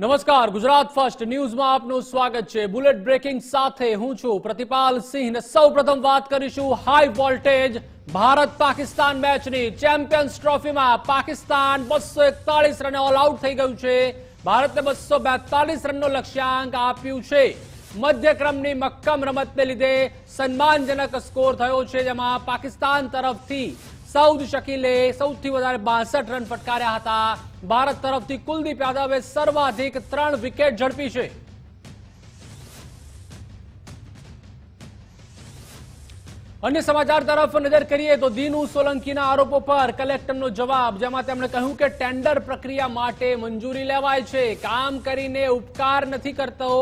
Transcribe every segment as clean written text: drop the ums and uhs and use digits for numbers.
નમસ્કાર, ગુજરાત ફર્સ્ટ ન્યૂઝમાં આપનું સ્વાગત છે। બુલેટ બ્રેકિંગ સાથે હું છું પ્રતિપાલ સિંહ ને સૌપ્રથમ વાત કરીશું હાઈ વોલ્ટેજ ભારત પાકિસ્તાન મેચની। ચેમ્પિયન્સ ટ્રોફીમાં પાકિસ્તાન 241 રને ઓલ આઉટ થઈ ગયું છે। ભારતે 242 રનનો લક્ષ્યાંક આપ્યું છે। મધ્યક્રમની મક્કમ રમતને લીધે સન્માનજનક સ્કોર થયો છે, જેમાં પાકિસ્તાન તરફથી સૌદ શકીલે સૌથી વધારે 62 રન ફટકાર્યા હતા। ભારત તરફથી કુલદીપ યાદવે સર્વાધિક 3 વિકેટ ઝડપી છે। अन्य समाचार तरफ नजर करिए तो दीनू सोलंकीना आरोपो पर कलेक्टरनो जवाब, जेमां તેમણે કહ્યું કે ટેન્ડર પ્રક્રિયા માટે મંજૂરી લેવાય છે, કામ કરીને ઉપકાર નથી કરતો,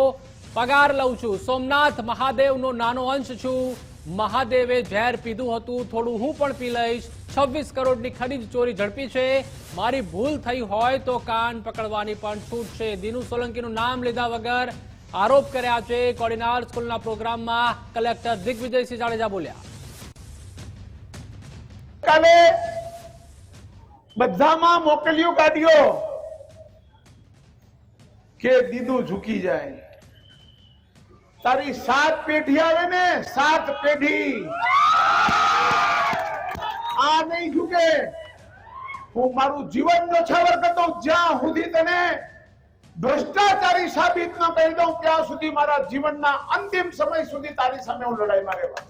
પગાર લઉં છું। સોમનાથ મહાદેવનો નાનો અંશ છું, મહાદેવે ઝેર પીધું હતું, થોડું હું પણ પી લઈશ। 26 કરોડની ખરીદ ચોરી ઝડપી છે, મારી ભૂલ થઈ હોય તો કાન પકડવાની પણ છૂટ છે। દીનુ સોલંકીનું નામ લીધા વગર આરોપ કર્યા છે। કોડીનાર સ્કૂલના પ્રોગ્રામમાં કલેક્ટર દિગ્વિજયસિંહ જાડેજા બોલ્યા। કાલે બધામાં મોકલ્યું ગાડીઓ કે દીદું ઝૂકી જાય। તારી 7 પેઢી આવે ને 7 પેઢી આ નહીં ઝૂકે। હું મારું જીવન ન્યોછાવર કરતો જ્યાં સુધી તને ભ્રષ્ટાચારી સાબિત ન કરી દઉં ત્યાં સુધી મારા જીવનના અંતિમ સમય સુધી તારી સામે હું લડાઈમાં રહેવા।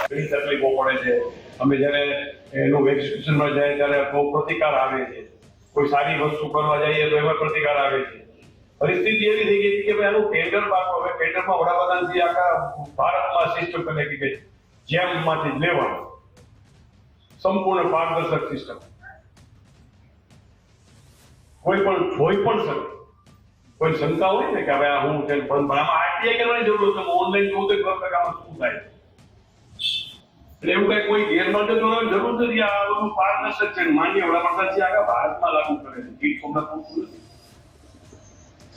ઘણી તકલીફો પડે છે। અમે જ્યારે એનું વેક્સિનેશનમાં જાય ત્યારે બહુ પ્રતિકાર આવે છે, કોઈ સારી વસ્તુ કરવા જઈએ તો એમાં પ્રતિકાર આવે છે। પરિસ્થિતિ એવી થઈ ગઈ કે ભાઈ આનું ટેન્ડર બાકો, હવે ટેન્ડરમાં વડાપ્રધાનજી આખા ભારતમાં સિસ્ટમ કરી નાખી કે જેમમાંથી જ લેવાનું, સંપૂર્ણ પારદર્શક સિસ્ટમ, કોઈ પણ જોઈ પણ શકે। કોઈ શંકા હોય ને કે હવે આ હું પણ આમાં આરટીઆઈ કરવાની જરૂર છે, ઓનલાઈન જોઉં તો ખબર કે આમાં શું થાય। એટલે એવું કઈ કોઈ ગેરમાર્ગે દોરવાની જરૂર નથી, આ બધું પારદર્શક છે। માન્ય વડાપ્રધાનજી આખા ભારતમાં લાગુ કરે છે, ગીર સોમનાથ નથી।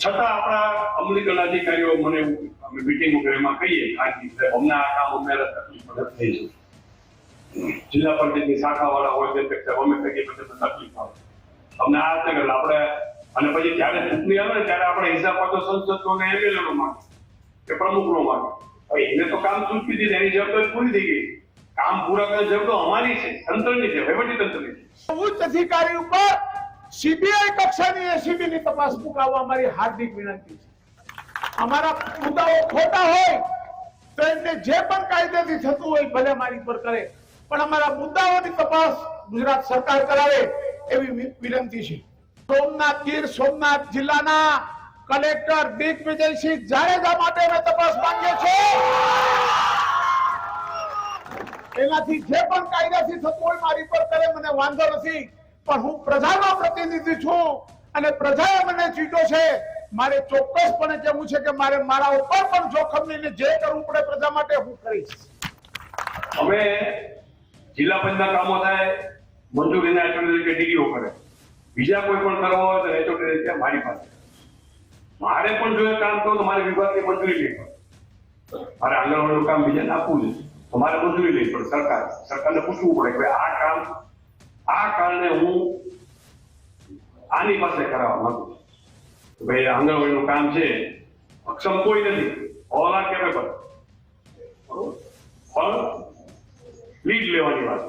છતાં આપણા અમલીકરણ અધિકારીઓ મને અમે મીટિંગ વગેરેમાં કહીએ અમને આ કામ અમે તકલીફ મદદ થઈ છે, જિલ્લા પંચાયતની શાખાવાળા હોય તે અમે કહીએ પછી તકલીફ આવે અમને આ જ કરે આપણે। અને પછી જયારે ચૂંટણી આવે ને ત્યારે આપણે હિસાબ આપો સંસદનો ને એમએલએનો માંગે કે પ્રમુખનો માંગે। હવે એને તો કામ ચૂંટવી દીધી, એની જવાબદારી પૂરી થઈ ગઈ। કામ પૂરા કરવાની જવાબદારી અમારી છે, તંત્રની છે, વહીવટી તંત્રની છે। ઉચ્ચ અધિકારી ઉપર સીબીઆઈ કક્ષાની એસીબીની તપાસ મુકાવવા અમારી હાર્દિક વિનંતી છે। અમારા મુદ્દાઓ ખોટા હોય તો એમને જે પણ કાયદેથી થતું હોય ભલે મારી પર કરે, પણ અમારા મુદ્દાઓની તપાસ ગુજરાત સરકાર કરાવે એવી વિનંતી છે। સોમનાથ ગીર સોમનાથ જિલ્લાના કલેક્ટર દિગ્વિજયસિંહ જાડેજા માટે અમે તપાસ માંગીએ છીએ। એનાથી જે પણ કાયદાથી થતું હોય મારી પર કરે, મને વાંધો નથી, પણ હું પ્રજાનો પ્રતિનિધિ છું અને પ્રજાએ મને ચૂંટ્યો છે। મારે ચોક્કસપણે કહેવું છે કે મારે મારા ઉપર પણ જોખમ લઈને જે કરવું પડે પ્રજા માટે હું કરીશ। હવે જિલ્લા પંચાયતના કામો થાય મંજૂરીના એચઓડી તરીકે ડીડીઓ કરે, બીજા કોઈ પણ કરવા હોય તો એચઓડી તરીકે મારી પાસે। મારે પણ જો કામ કરું તો મારે વિભાગની મંજૂરી લેવી પડે, મારે આંગણવાડીનું કામ બીજાને આપવું છે તો મારે મંજૂરી લેવી પડે। સરકારને પૂછવું પડે કે આ કામ આ કારણે હું આની પાસે કરાવવા માંગુ છું, ભાઈ આંગણવાડીનું કામ છે, અક્ષમ કોઈ નથી, ઓલ આર કેપેબલ, પણ લીડ લેવાની વાત,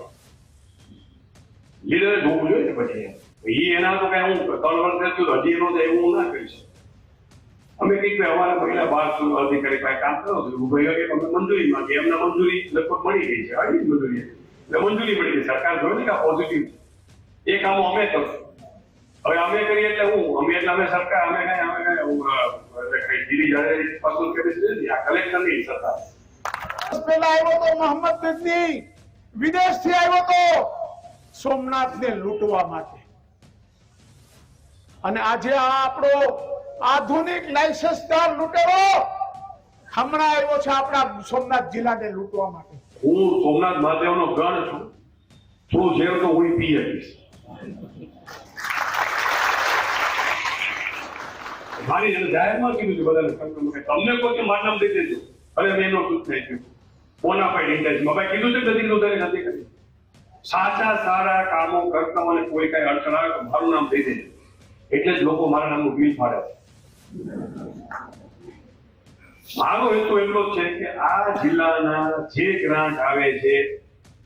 લીડરે જોવું જોઈએ ને પછી એના તો કઈ હું 3 વર્ષ થયું હજી એનો જાય એવું ના કરીશ। અમે કઈક અમારા મહિલા બાળ અધિકારી પાસે કામ કરો છો, ભાઈ અમે મંજૂરી માંગીએ, એમને મંજૂરી લગભગ મળી ગઈ છે, આવી મંજૂરી એટલે મંજૂરી મળી ગઈ। સરકાર જોયું ને કે પોઝિટિવ એ કામો અમે કરશું। હવે અમે કરીએ એટલે હું અમે એટલે અમે સરકાર અમે દીદી જાડે પસંદ કરી છે, આ કલેક્ટરની સરકાર પહેલા આવ્યો તો મોહમ્મદ ગજની વિદેશથી આવ્યો તો સોમનાથને લૂંટવા માટે, અને આજે આ આપણો આધુનિક લાયસન્સદાર લૂંટેરો હમણાં આવ્યો છે આપણા સોમનાથ જિલ્લાને લૂંટવા માટે। હું સોમનાથ મહાદેવનો ગણ છું, થોડું ઝેર તો હું પી શકીશ। મારી જાહેરમાં કીધું છે બધાને, તમને કોઈ મારું નામ દઈ દેજો, અરે મેં એનો શું થઈ ગયું બોનાફાઇડ ઇન્ટેન્શનમાં ભાઈ કીધું છે નથી કીધું નથી કરી। સાચા સારા કામો કરતા મને કોઈ કઈ અડચણ આવે તો મારું નામ દઈ દેજો, એટલે જ લોકો મારા નામનું બિલ ફાડે છે। મારો હેતુ એટલો જ છે કે આ જિલ્લાના જે ગ્રાન્ટ આવે છે,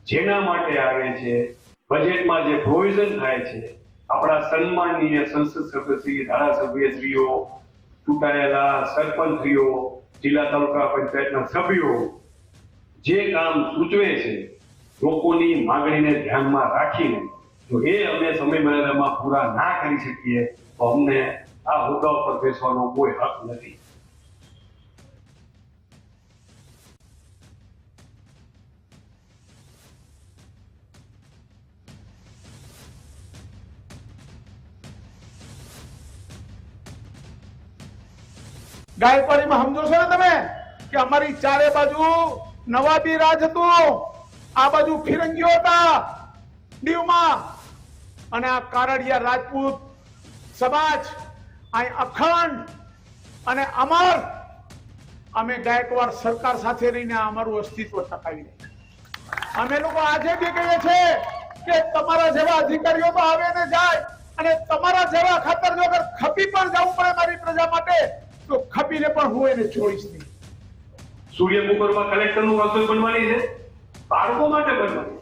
જેના માટે આવે છે, બજેટમાં જે પ્રોવિઝન થાય છે, આપણા સન્માનીય સંસદ સભ્યશ્રી, ધારાસભ્યશ્રીઓ, ચૂંટાયેલા સરપંચશ્રીઓ, જિલ્લા તાલુકા પંચાયતના સભ્યો જે કામ સૂચવે છે લોકોની માંગણીને ધ્યાનમાં રાખીને, જો એ અમે સમય મર્યાદામાં પૂરા ના કરી શકીએ તો અમને આ હોદ્દા પર બેસવાનો કોઈ હક નથી. ગાયકવાડીમાં સમજો છો ને તમે કે અમારી ચારે બાજુ નવાબી રાજ હતું, આ બાજુ ફિરંગીઓ હતા દીવમાં, અને આ કારડિયા રાજપૂત સમાજ અહીં અખંડ અને અમર, અમે ગાયકવાડ સરકાર સાથે રહીને અમારું અસ્તિત્વ ટકાવી રહ્યા. અમે લોકો આજે બી કહીએ છીએ કે તમારા જેવા અધિકારીઓ તો આવે ને જાય, અને તમારા જેવા ખાતર જો અગર ખપી પણ જવું પડે મારી પ્રજા માટે તો ખપીને પણ હું એને છોડીશ નહીં. સૂર્યકુકરમાં કલેક્ટરનું રસોઈ બનવાની છે, બાળકો માટે બનવાની.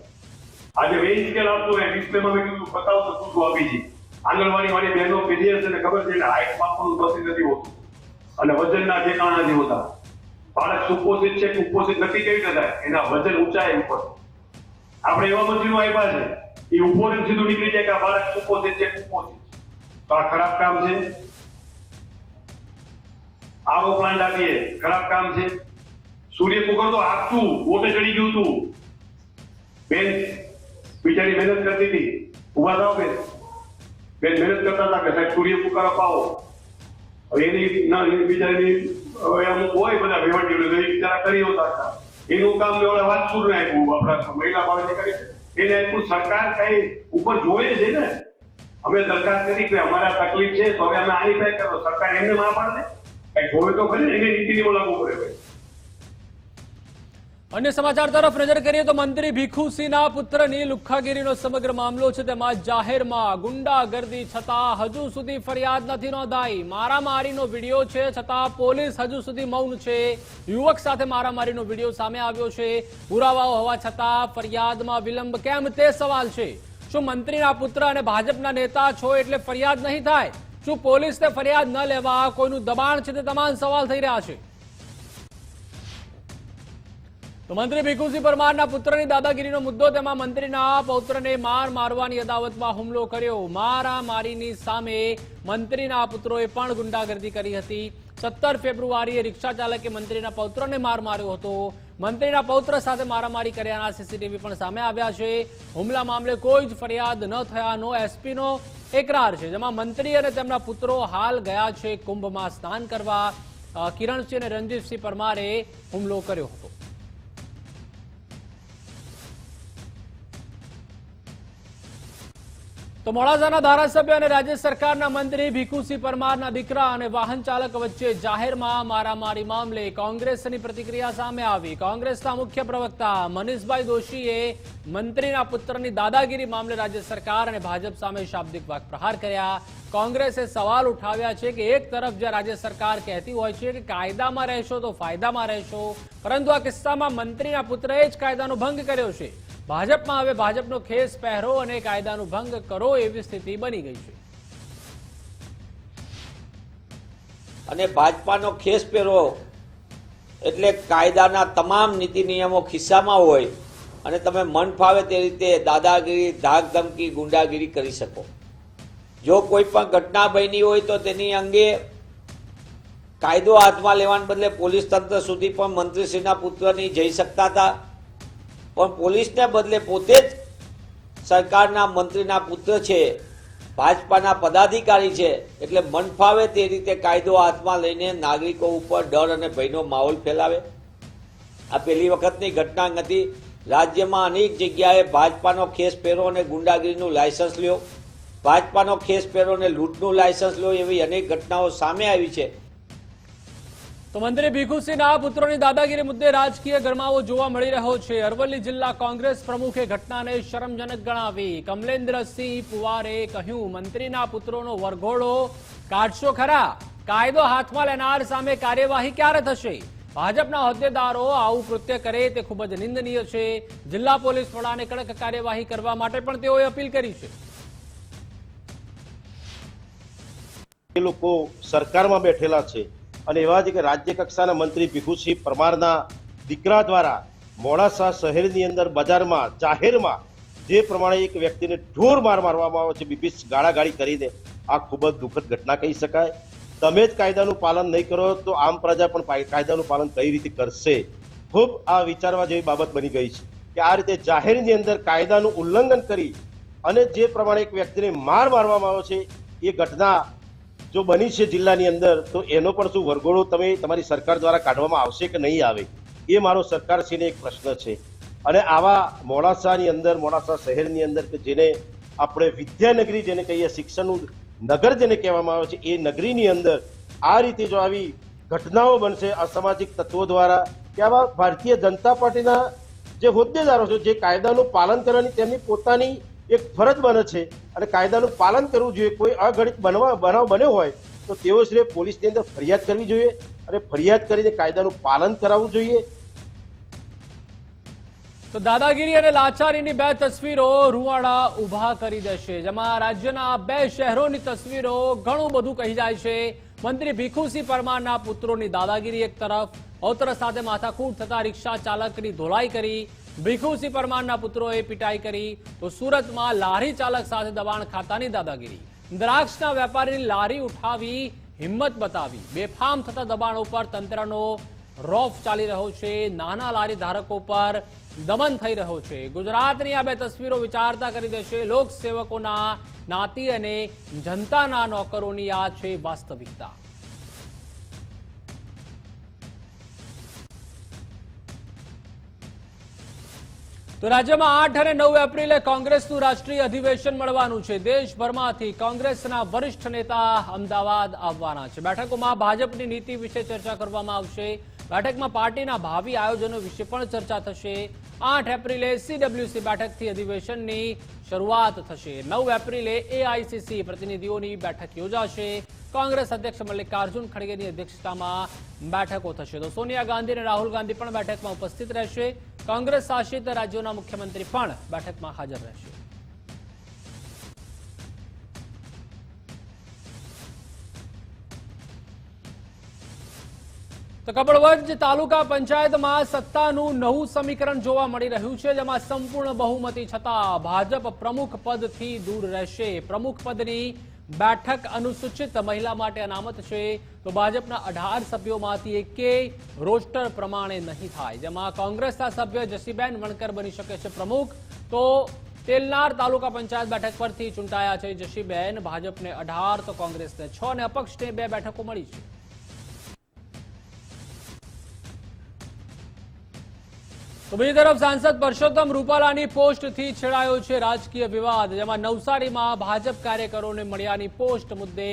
આજે વેઇંગ સ્કેલ આપતો હોય, ડિસ્પ્લેમાં મેં કીધું બતાવો તો શું આપી છે. આંગણવાડી વાળી બહેનો પીડીએસ ને ખબર છે, હાઈટ માપવાનું મશીન નથી હોતું અને વજનના ઠેકાણા નથી હોતા. બાળક સુપોષિત છે, કુપોષિત નથી કેવી રીતે થાય, એના વજન ઊંચાઈ ઉપર. આપણે એવા મશીનો આપ્યા છે, એ ઉભો ને સીધું નીકળી જાય કે આ બાળક સુપોષિત છે, કુપોષિત. તો આ ખરાબ કામ છે. આવો પ્લાન્ટ આપીએ, ખરાબ કામ છે. સૂર્યકુકર તો આપતું ઓટે ચડી ગયું હતું. બેન બિચારી મહેનત કરતી હતી, ઉભા થાવ બેન, બેન મહેનત કરતા હતા કે સાહેબ સૂર્યકુકર અપાવો. હવે એની બિચારી અમુક હોય બધા વહીવટી બિચારા કરી હોતા, એનું કામ એવડા વાતચૂર ને આપ્યું, આપણા મહિલા બાળકને કરી એને આપ્યું. સરકાર કઈ ઉપર જોવે છે ને, અમે દરખાસ્ત કરી કે અમારા તકલીફ છે તો હવે અમે આની પાસે કરો, સરકાર એમને ના પાડે, કઈ જોવે તો ખરી ને, એને નીતિ નિયમો લાગુ કરે. અન્ય સમાચાર તરફ નજર કરીએ તો મંત્રી ભીખુસિંહના પુત્રની લુખ્ખાગીરીનો સમગ્ર મામલો છે, તેમાં જાહેરમાં ગુંડાગર્દી છતાં હજુ સુધી ફરિયાદ નથી નોંધાઈ. મારામારીનો વિડીયો છે છતાં પોલીસ હજુ સુધી મૌન છે. યુવક સાથે મારામારીનો વિડીયો સામે આવ્યો છે, પુરાવાઓ હોવા છતાં ફરિયાદમાં વિલંબ કેમ તે સવાલ છે. શું મંત્રીના પુત્ર અને ભાજપના નેતા છો એટલે ફરિયાદ નહીં થાય? શું પોલીસને ફરિયાદ ન લેવા કોઈનું દબાણ છે? તે તમામ સવાલ થઈ રહ્યા છે. તો મંત્રી ભીખુસિંહ પરમારના પુત્રની દાદાગીરીનો મુદ્દો, તેમાં મંત્રીના પૌત્રને મારવાની અદાવતમાં હુમલો કર્યો. મારામારીની સામે મંત્રીના પુત્રોએ પણ ગુંડાગર્દી કરી હતી. 17 ફેબ્રુઆરીએ રિક્ષા ચાલકે મંત્રીના પૌત્રને માર્યો હતો. મંત્રીના પૌત્ર સાથે મારામારી કર્યાના સીસીટીવી પણ સામે આવ્યા છે. હુમલા મામલે કોઈ જ ફરિયાદ ન થયાનો એસપીનો એકરાર છે, જેમાં મંત્રી અને તેમના પુત્રો હાલ ગયા છે કુંભમાં સ્નાન કરવા. કિરણસિંહ અને રણજીતસિંહ પરમારે હુમલો કર્યો હતો. તો મોડાસાના ધારાસભ્ય અને રાજ્ય સરકારના મંત્રી ભીખુસિંહ પરમારના દીકરા અને વાહન ચાલક વચ્ચે જાહેરમાં મારામારી મામલે કોંગ્રેસની પ્રતિક્રિયા સામે આવી. કોંગ્રેસના મુખ્ય પ્રવક્તા મનીષભાઈ દોશીએ મંત્રીના પુત્રની દાદાગીરી મામલે રાજ્ય સરકાર અને ભાજપ સામે શાબ્દિક વાકપ્રહાર કર્યા. કોંગ્રેસે સવાલ ઉઠાવ્યા છે કે એક તરફ જ્યાં રાજ્ય સરકાર કહેતી હોય છે કે કાયદામાં રહેશો તો ફાયદામાં રહેશો, પરંતુ આ કિસ્સામાં મંત્રીના પુત્રએ જ કાયદાનો ભંગ કર્યો છે. ભાજપમાં હવે ભાજપનો ખેસ પહેરો અને કાયદાનો ભંગ કરો એવી સ્થિતિ બની ગઈ છે. અને ભાજપાનો ખેસ પહેરો એટલે કાયદાના તમામ નીતિ નિયમો ખિસ્સામાં હોય અને તમે મન ફાવે તે રીતે દાદાગીરી, ધાક ધમકી, ગુંડાગીરી કરી શકો. જો કોઈ પણ ઘટના બની હોય તો તેની અંગે કાયદો હાથમાં લેવાને બદલે પોલીસ તંત્ર સુધી પણ મંત્રીશ્રીના પુત્રની જઈ શકતા હતા, પણ પોલીસને બદલે પોતે જ સરકારના મંત્રીના પુત્ર છે, ભાજપાના પદાધિકારી છે, એટલે મન ફાવે તે રીતે કાયદો હાથમાં લઈને નાગરિકો ઉપર ડર અને ભયનો માહોલ ફેલાવે. આ પહેલી વખતની ઘટના નથી. રાજ્યમાં અનેક જગ્યાએ ભાજપાનો ખેસ પહેરો અને ગુંડાગીરીનું લાયસન્સ લ્યો, ભાજપાનો ખેસ પહેરો અને લૂંટનું લાયસન્સ લ્યો, એવી અનેક ઘટનાઓ સામે આવી છે. તો મંત્રી ભીખુસિંહના પુત્રોની દાદાગીરી મુદ્દે રાજકીય ગરમાવો જોવા મળી રહ્યો છે. અરવલ્લી જિલ્લા કોંગ્રેસ પ્રમુખે ઘટનાને શરમજનક ગણાવી. કમલેન્દ્રસિંહ પુવારે કહ્યું, મંત્રીના પુત્રોનો વરઘોડો કાઢશો ખરા, કાયદો હાથમાં લેનાર સામે કાર્યવાહી ક્યારે થશે? ભાજપના હોદ્દેદારો આવું કૃત્ય કરે તે ખૂબ જ નિંદનીય છે. જિલ્લા પોલીસ વડાને કડક કાર્યવાહી કરવા માટે પણ તેઓએ અપીલ કરી છે. એ લોકો સરકારમાં બેઠેલા છે અને એવા જ કે રાજ્ય કક્ષાના મંત્રી ભીખુસિંહ પરમારના દીકરા દ્વારા મોડાસા શહેરની અંદર બજારમાં જાહેરમાં જે પ્રમાણે એક વ્યક્તિને ઢોર માર મારવામાં આવ્યો છે, બીભત્સ ગાળાગાળી કરીને, આ ખૂબ જ દુઃખદ ઘટના કહી શકાય. તમે જ કાયદાનું પાલન નહીં કરો તો આમ પ્રજા પણ કાયદાનું પાલન કઈ રીતે કરશે? ખૂબ આ વિચારવા જેવી બાબત બની ગઈ છે કે આ રીતે જાહેરની અંદર કાયદાનું ઉલ્લંઘન કરી અને જે પ્રમાણે એક વ્યક્તિને માર મારવામાં આવ્યો છે, એ ઘટના જો બની છે જિલ્લાની અંદર, તો એનો પણ શું વરઘોડો તમે તમારી સરકાર દ્વારા કાઢવામાં આવશે કે નહીં આવે, એ મારો સરકારશ્રીને એક પ્રશ્ન છે. અને આવા મોડાસાની અંદર, મોડાસા શહેરની અંદર કે જેને આપણે વિદ્યાનગરી જેને કહીએ, શિક્ષણનું નગર જેને કહેવામાં આવે છે, એ નગરીની અંદર આ રીતે જો આવી ઘટનાઓ બનશે અસામાજિક તત્વો દ્વારા, કે આવા ભારતીય જનતા પાર્ટીના જે હોદ્દેદારો છે, જે કાયદાનું પાલન કરવાની તેમની પોતાની એક ફરજ બને છે અને કાયદાનું પાલન કરવું જોઈએ. કોઈ અઘટિત બનાવ બન્યો હોય તો તેઓ શ્રેય પોલીસની અંદર ફરિયાદ કરવી જોઈએ અને ફરિયાદ કરીને કાયદાનું પાલન કરાવવું જોઈએ. તો દાદાગીરી અને લાચારીની બે તસવીરો રૂવાડા ઉભા કરી દેશે, જેમાં રાજ્યના બે શહેરોની તસવીરો ઘણું બધું કહી જાય છે. મંત્રી ભીખુસિંહ પરમારના પુત્રોની દાદાગીરી એક તરફ, અવતર સાથે માથાકૂટ થતા રિક્ષા ચાલકની ધોલાઈ કરી, ભીખુસિંહ પરમારના પુત્રોએ પિટાઈ કરી, તો સુરતમાં લારી ચાલક સાથે દબાણ ખાતાની દાદાગીરી, દ્રાક્ષના વેપારીની લારી ઉઠાવી હિંમત બતાવી, બેફામ થતા દબાણો પર તંત્રનો રોફ ચાલી રહ્યો છે, નાના લારી ધારકો પર દમન થઈ રહ્યો છે. ગુજરાતની આ બે તસવીરો વિચારતા કરી દેશે. લોકસેવકોના નાતી અને જનતાના નોકરોની આ છે વાસ્તવિકતા. તો રાજ્યમાં 8 અને 9 એપ્રિલે કોંગ્રેસનું રાષ્ટ્રીય અધિવેશન મળવાનું છે. દેશભરમાંથી કોંગ્રેસના વરિષ્ઠ નેતા અમદાવાદ આવવાના છે. બેઠકોમાં ભાજપની નીતિ વિશે ચર્ચા કરવામાં આવશે. બેઠકમાં પાર્ટીના ભાવિ આયોજનો વિશે પણ ચર્ચા થશે. 8 એપ્રિલે સીડબ્લ્યુસી બેઠકથી અધિવેશનની શરૂઆત થશે. 9 એપ્રિલે એઆઈસીસી પ્રતિનિધિઓની બેઠક યોજાશે. કોંગ્રેસ અધ્યક્ષ મલ્લિકાર્જુન ખડગેની અધ્યક્ષતામાં બેઠકો થશે. તો સોનિયા ગાંધી અને રાહુલ ગાંધી પણ બેઠકમાં ઉપસ્થિત રહેશે. કોંગ્રેસ શાસિત રાજ્યોના મુખ્યમંત્રી પણ બેઠકમાં હાજર રહેશે. તો કપડવંજ તાલુકા પંચાયતમાં સત્તાનું નવું સમીકરણ જોવા મળી રહ્યું છે, જેમાં સંપૂર્ણ બહુમતી છતાં ભાજપ પ્રમુખ પદથી દૂર રહેશે. પ્રમુખ પદની બેઠક અનુસૂચિત મહિલા માટે અનામત છે. તો ભાજપના 18 સભ્યોમાંથી એકેય રોસ્ટર પ્રમાણે નહીં થાય, જેમાં કોંગ્રેસના સભ્ય જસીબેન વણકર બની શકે છે પ્રમુખ. તો તેલનાર તાલુકા પંચાયત બેઠક પરથી ચૂંટાયા છે જસીબેન. ભાજપને 18 તો કોંગ્રેસને 6 અને અપક્ષને 2 બેઠકો મળી છે. તો બીજી તરફ સાંસદ પરસોત્તમ રૂપાલાની પોસ્ટથી છેડાયો છે રાજકીય વિવાદ, જેમાં નવસારીમાં ભાજપ કાર્યકરોને મળ્યાની પોસ્ટ મુદ્દે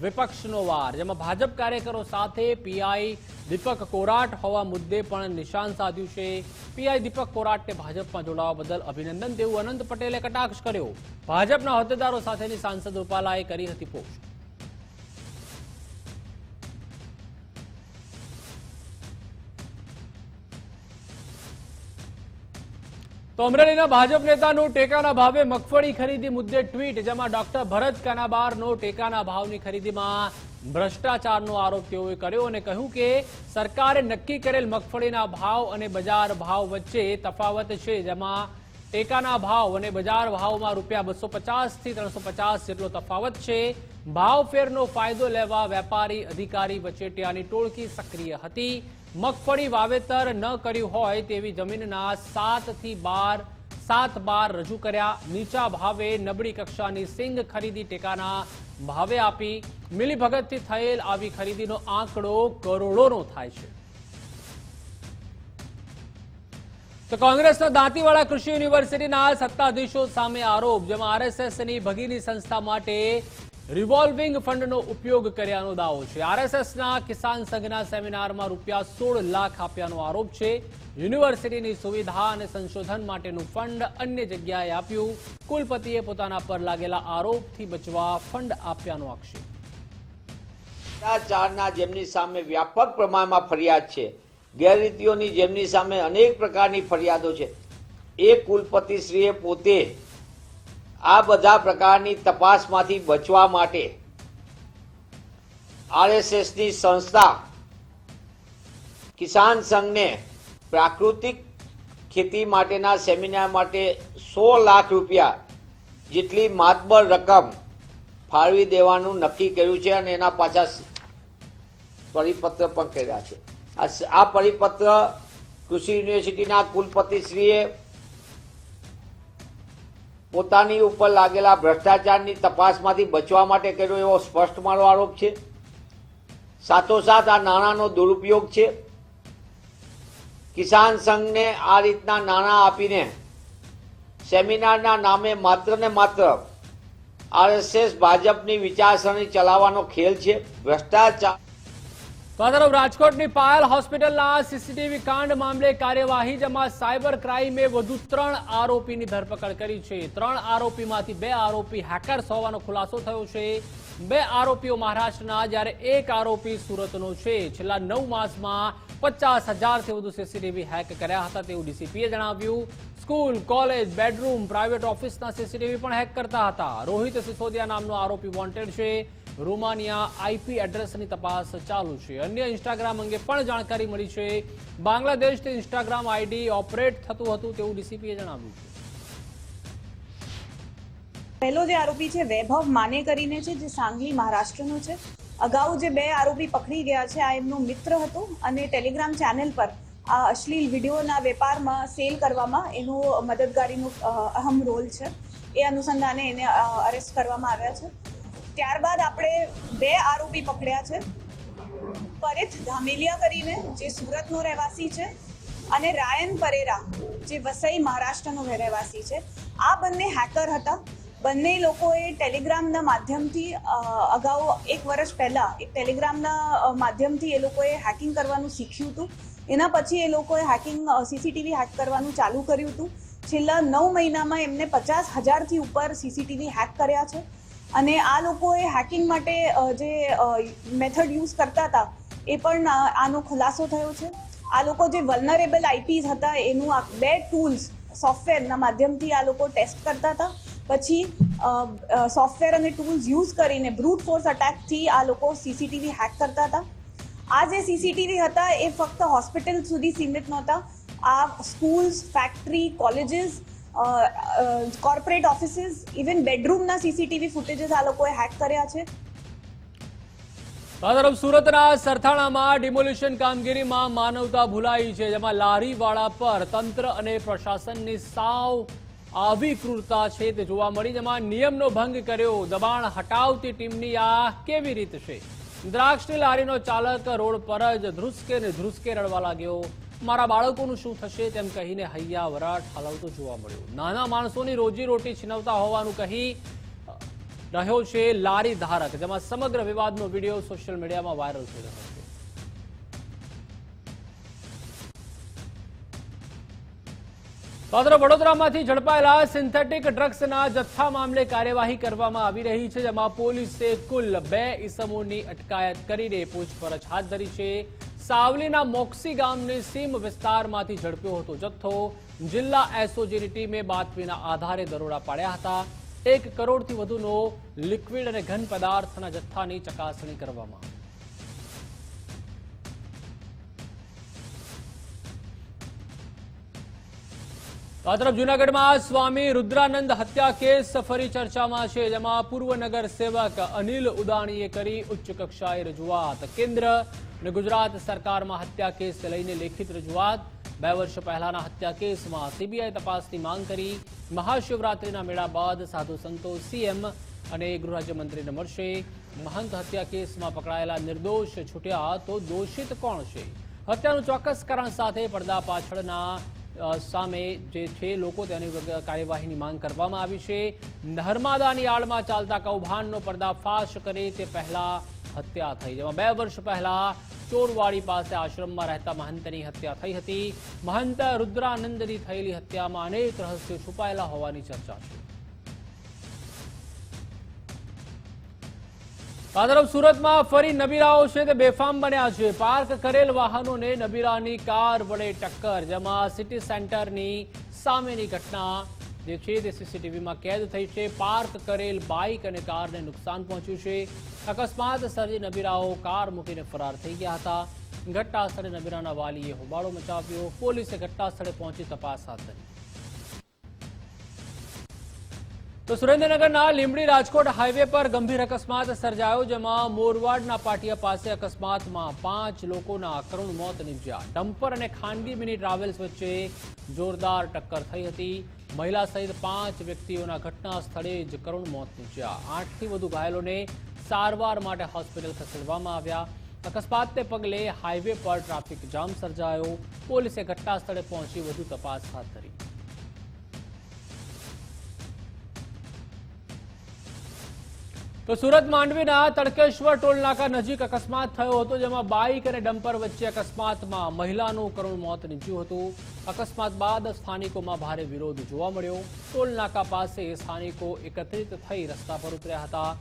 વિપક્ષનો વાર, જેમાં ભાજપ કાર્યકરો સાથે પીઆઈ દીપક કોરાટ હોવા મુદ્દે પણ નિશાન સાધ્યું છે. પીઆઈ દીપક કોરાટને ભાજપમાં જોડાવા બદલ અભિનંદન તેવું અનંત પટેલે કટાક્ષ કર્યો. ભાજપના હોદ્દેદારો સાથેની સાંસદ રૂપાલાએ કરી હતી પોસ્ટ. તો અમરેલીના ભાજપ નેતાનું ટેકાના ભાવે મગફળી ખરીદી મુદ્દે ટ્વીટ, જેમાં ડોક્ટર ભરત કાનાબારનો ટેકાના ભાવની ખરીદીમાં ભ્રષ્ટાચારનો આરોપ તેઓએ કર્યો અને કહ્યું કે સરકારે નક્કી કરેલ મગફળીના ભાવ અને બજાર ભાવ વચ્ચે તફાવત છે, જેમાં ટેકાના ભાવ અને બજાર ભાવમાં ₹250 થી 350 જેટલો તફાવત છે. ભાવ ફેરનો ફાયદો લેવા વેપારી અધિકારી વચેટિયાની ટોળકી સક્રિય હતી. મગફળી વાવેતર ન કર્યું હોય તેવી જમીનના 7 બાર રજૂ કર્યા. નીચા ભાવે નબળી કક્ષાની સિંગ ખરીદી ટેકાના ભાવે આપી. મિલીભગતથી થયેલ આવી ખરીદીનો આંકડો કરોડોનો થાય છે. તો કોંગ્રેસના દાંતીવાડા કૃષિ યુનિવર્સિટીના સત્તાધીશો સામે આરોપ, જેમાં આરએસએસની ભગીની સંસ્થા માટે રિવોલ્વિંગ ફંડનો ઉપયોગ કર્યાનો દાવો છે. આરએસએસના કિસાન સંઘના સેમિનારમાં ₹16 લાખ આપ્યાનો આરોપ છે. યુનિવર્સિટીની સુવિધા અને સંશોધન માટેનું ફંડ અન્ય જગ્યાએ આપ્યું. કુલપતિએ પોતાના પર લાગેલા આરોપથી બચવા ફંડ આપ્યાનો આક્ષેપ. ભ્રષ્ટાચારના જેમની સામે વ્યાપક પ્રમાણમાં ફરિયાદ છે, ગેરરીતિઓની જેમની સામે અનેક પ્રકારની ફરિયાદો છે, એ કુલપતિશ્રીએ પોતે આ બધા પ્રકારની તપાસમાંથી બચવા માટે આરએસએસની સંસ્થા કિસાન સંઘને પ્રાકૃતિક ખેતી માટેના સેમિનાર માટે 100 લાખ રૂપિયા જેટલી માતબર રકમ ફાળવી દેવાનું નક્કી કર્યું છે અને એના પાછા પરિપત્ર પણ કર્યા છે. આ પરિપત્ર કૃષિ યુનિવર્સિટીના કુલપતિશ્રીએ પોતાની ઉપર લાગેલા ભ્રષ્ટાચારની તપાસમાંથી બચવા માટે કર્યો એવો સ્પષ્ટ મારો આરોપ છે. સાથોસાથ આ નાણાંનો દુરુપયોગ છે. કિસાન સંઘને આ રીતના નાણાં આપીને સેમિનારના નામે માત્ર ને માત્ર આરએસએસ ભાજપની વિચારસરણી ચલાવવાનો ખેલ છે. ભ્રષ્ટાચાર. તો આ તરફ રાજકોટની પાયલ હોસ્પિટલના સીસીટીવી કાંડ મામલે કાર્યવાહી, જેમાં સાયબર ક્રાઇમે વધુ 3 આરોપીની ધરપકડ કરી છે. 3 આરોપીમાંથી 2 આરોપી હેકર્સ હોવાનો ખુલાસો થયો છે. 2 આરોપીઓ મહારાષ્ટ્રના, જ્યારે 1 આરોપી સુરતનો છે. છેલ્લા 9 માસમાં 50,000થી વધુ સીસીટીવી હેક કર્યા હતા તેવું ડીસીપીએ જણાવ્યું. સ્કૂલ, કોલેજ, બેડરૂમ, પ્રાઇવેટ ઓફિસના સીસીટીવી પણ હેક કરતા હતા. રોહિત સિસોદિયા નામનો આરોપી વોન્ટેડ છે. રોમાનિયા આઈપી એડ્રેસની તપાસ ચાલુ છે. અન્ય ઇન્સ્ટાગ્રામ અંગે પણ જાણકારી મળી છે. બાંગ્લાદેશથી ઇન્સ્ટાગ્રામ આઈડી ઓપરેટ થતું હતું તેવું ડીસીપીએ જણાવ્યું છે. પહેલો જે આરોપી છે વૈભવ માને કરીને છે, જે સાંગલી મહારાષ્ટ્રનો છે. અગાઉ જે 2 આરોપી પકડી ગયા છે, આ એમનો મિત્ર હતો અને ટેલિગ્રામ ચેનલ પર આ અશ્લીલ વિડીયોના વેપારમાં સેલ કરવામાં એનો મદદગારીનો અહમ રોલ છે. એ અનુસંધાને એને અરેસ્ટ કરવામાં આવ્યા છે. ત્યારબાદ આપણે 2 આરોપી પકડ્યા છે. પરેથ ધામેલિયા કરીને, જે સુરતનો રહેવાસી છે, અને રાયન પરેરા, જે વસઈ મહારાષ્ટ્રનો રહેવાસી છે. આ બંને હેકર હતા. બંને લોકોએ ટેલિગ્રામના માધ્યમથી અગાઉ 1 વર્ષ પહેલા એક ટેલિગ્રામના માધ્યમથી એ લોકોએ હેકિંગ કરવાનું શીખ્યું હતું. એના પછી એ લોકોએ સીસીટીવી હેક કરવાનું ચાલુ કર્યું હતું. છેલ્લા 9 મહિનામાં એમને 50,000થી ઉપર સીસીટીવી હેક કર્યા છે. અને આ લોકોએ હેકિંગ માટે જે મેથડ યુઝ કરતા હતા એ પણ આનો ખુલાસો થયો છે. આ લોકો જે વલ્નરેબલ આઈપીસ હતા એનું 2 ટૂલ્સ સોફ્ટવેરના માધ્યમથી આ લોકો ટેસ્ટ કરતા હતા. પછી સોફ્ટવેર અને ટૂલ્સ યુઝ કરીને બ્રૂટ ફોર્સ અટેકથી આ લોકો સીસીટીવી હેક કરતા હતા. આ જે સીસીટીવી હતા એ ફક્ત હોસ્પિટલ સુધી સીમિત નહોતા. આ schools, factory, colleges, corporate offices, even બેડરૂમના સીસીટીવી ફૂટેજીસ આ લોકોએ હેક કર્યા છે. આ તરફ સુરતના સરથાણામાં ડિમોલિશન કામગીરીમાં માનવતા ભૂલાઈ છે, જેમાં લારીવાળા પર તંત્ર અને પ્રશાસનની સાવ આવી ક્રૂરતા છે તે જોવા મળી. જેમાં નિયમનો ભંગ કર્યો, દબાણ હટાવતી ટીમની આ કેવી રીત છે. દ્રાક્ષની લારીનો ચાલક રોડ પર જ ધ્રુસકે ને ધ્રુસકે રડવા લાગ્યો. મારા બાળકોનું શું થશે તેમ કહીને હૈયા વરાટ ઠાલવતો જોવા મળ્યો. નાના માણસોની રોજીરોટી છીનવતા હોવાનું કહી રહ્યો છે લારી ધારક, જેમાં સમગ્ર વિવાદનો વિડીયો સોશિયલ મીડિયામાં વાયરલ થઈ રહ્યો છે. વડોદરામાંથી ઝડપાયેલા સિન્થેટિક ડ્રગ્સના જથ્થા મામલે કાર્યવાહી કરવામાં આવી રહી છે, જેમાં પોલીસે કુલ 2 ઇસમોની અટકાયત કરીને પૂછપરછ હાથ ધરી છે. સાવલીના મોક્સી ગામની સીમ વિસ્તારમાંથી ઝડપ્યો હતો જથ્થો. જિલ્લા એસઓજીની ટીમે બાતમીના આધારે દરોડા પાડ્યા હતા. 1 કરોડથી વધુનો લિક્વિડ અને ઘન પદાર્થના જથ્થાની ચકાસણી કરવામાં આવી. આ તરફ જૂનાગઢમાં સ્વામી રુદ્રાનંદ હત્યા કેસ ફરી ચર્ચામાં છે, જેમાં પૂર્વ નગર સેવક અનિલ ઉદાણીએ કરી ઉચ્ચ કક્ષાએ રજૂઆત. કેન્દ્ર અને ગુજરાત સરકારમાં હત્યા કેસ લઈને લેખિત રજૂઆત. 2 વર્ષ પહેલાના હત્યા કેસમાં સીબીઆઈ તપાસની માંગ કરી. મહાશિવરાત્રીના મેળા બાદ સાધુ સંતો સીએમ અને ગૃહરાજ્યમંત્રીને મળશે. મહંત હત્યા કેસમાં પકડાયેલા નિર્દોષ છૂટ્યા તો દોષિત કોણ છે? હત્યાનું ચોક્કસ કારણ સાથે પડદા પાછળના સામે જે છે લોકો તેની કાર્યવાહીની માંગ કરવામાં આવી છે. નર્મદાની આડમાં ચાલતા કૌભાંડનો પર્દાફાશ કરે તે પહેલા હત્યા થઈ, જેમાં 2 વર્ષ પહેલા ચોરવાડી પાસે આશ્રમમાં રહેતા મહંતની હત્યા થઈ હતી. મહંત રુદ્રાનંદની થયેલી હત્યામાં અનેક રહસ્યો છુપાયેલા હોવાની ચર્ચા છે. આ તરફ સુરતમાં ફરી નબીરાઓ છે તે બેફામ બન્યા છે. પાર્ક કરેલ વાહનોને નબીરાની કાર વડે ટક્કર, જેમાં સિટી સેન્ટરની સામેની ઘટના જે છે તે સીસીટીવીમાં કેદ થઈ છે. પાર્ક કરેલ બાઇક અને કારને નુકસાન પહોંચ્યું છે. અકસ્માત સર્જી નબીરાઓ કાર મૂકીને ફરાર થઈ ગયા હતા. ઘટના સ્થળે નબીરાના વાલીએ હોબાળો મચાવ્યો. પોલીસે ઘટના સ્થળે પહોંચી તપાસ હાથ ધરી. તો સુરેન્દ્રનગરના લીંબડી રાજકોટ હાઈવે પર ગંભીર અકસ્માત સર્જાયો, જેમાં મોરવાડના પાટિયા પાસે અકસ્માતમાં 5 લોકોના કરુણ મોત નીપજ્યા. ડમ્પર અને ખાનગી મિની ટ્રાવેલ્સ વચ્ચે જોરદાર ટક્કર થઈ હતી. મહિલા સહિત 5 વ્યક્તિઓના ઘટના સ્થળે જ કરુણ મોત નીપજ્યા. 8થી વધુ ઘાયલોને સારવાર માટે હોસ્પિટલ ખસેડવામાં આવ્યા. અકસ્માતને પગલે હાઈવે પર ટ્રાફિક જામ સર્જાયો. પોલીસે ઘટના સ્થળે પહોંચી વધુ તપાસ હાથ ધરી. તો સુરત માંડવીના તડકેશ્વર ટોલનાકા નજીક અકસ્માત થયો હતો, જેમાં બાઇક અને ડમ્પર વચ્ચે અકસ્માતમાં મહિલાનું કરુણ મોત નીપજ્યું હતું. અકસ્માત બાદ સ્થાનિકોમાં ભારે વિરોધ જોવા મળ્યો. ટોલનાકા પાસે સ્થાનિકો એકત્રિત થઈ રસ્તા પર ઉતર્યા હતા.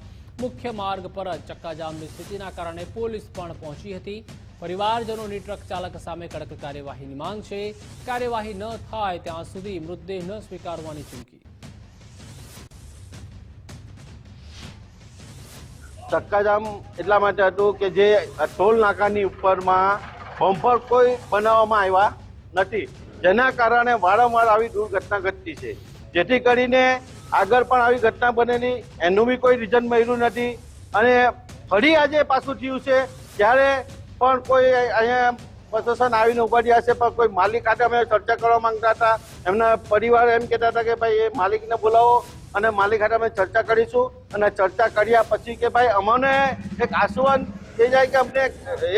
મુખ્ય માર્ગ પર ચક્કાજામની સ્થિતિના કારણે પોલીસ પણ પહોંચી હતી. પરિવારજનોની ટ્રક ચાલક સામે કડક કાર્યવાહીની માંગ છે. કાર્યવાહી ન થાય ત્યાં સુધી મૃતદેહ ન સ્વીકારવાની ચીમકી. ચક્કાજામ એટલા માટે હતું કે જે ટોલ નાકાની ઉપરમાં બમ્પર કોઈ બનાવવામાં આવ્યા નથી, જેના કારણે વારંવાર આવી દુર્ઘટના ઘટતી છે. જેથી કરીને આગળ પણ આવી ઘટના બનેલી, એનું બી કોઈ રીઝન મળ્યું નથી. અને ફરી આજે પાછું થયું છે, ત્યારે પણ કોઈ અહીંયા પ્રશાસન આવીને ઉભા રહ્યા છે, પણ કોઈ માલિક સાથે અમે ચર્ચા કરવા માંગતા હતા. એમના પરિવાર એમ કહેતા હતા કે ભાઈ એ માલિકને બોલાવો અને માલિક સાથે અમે ચર્ચા કરીશું. અને ચર્ચા કર્યા પછી કે ભાઈ અમને એક આશ્વાસન થઈ જાય કે અમને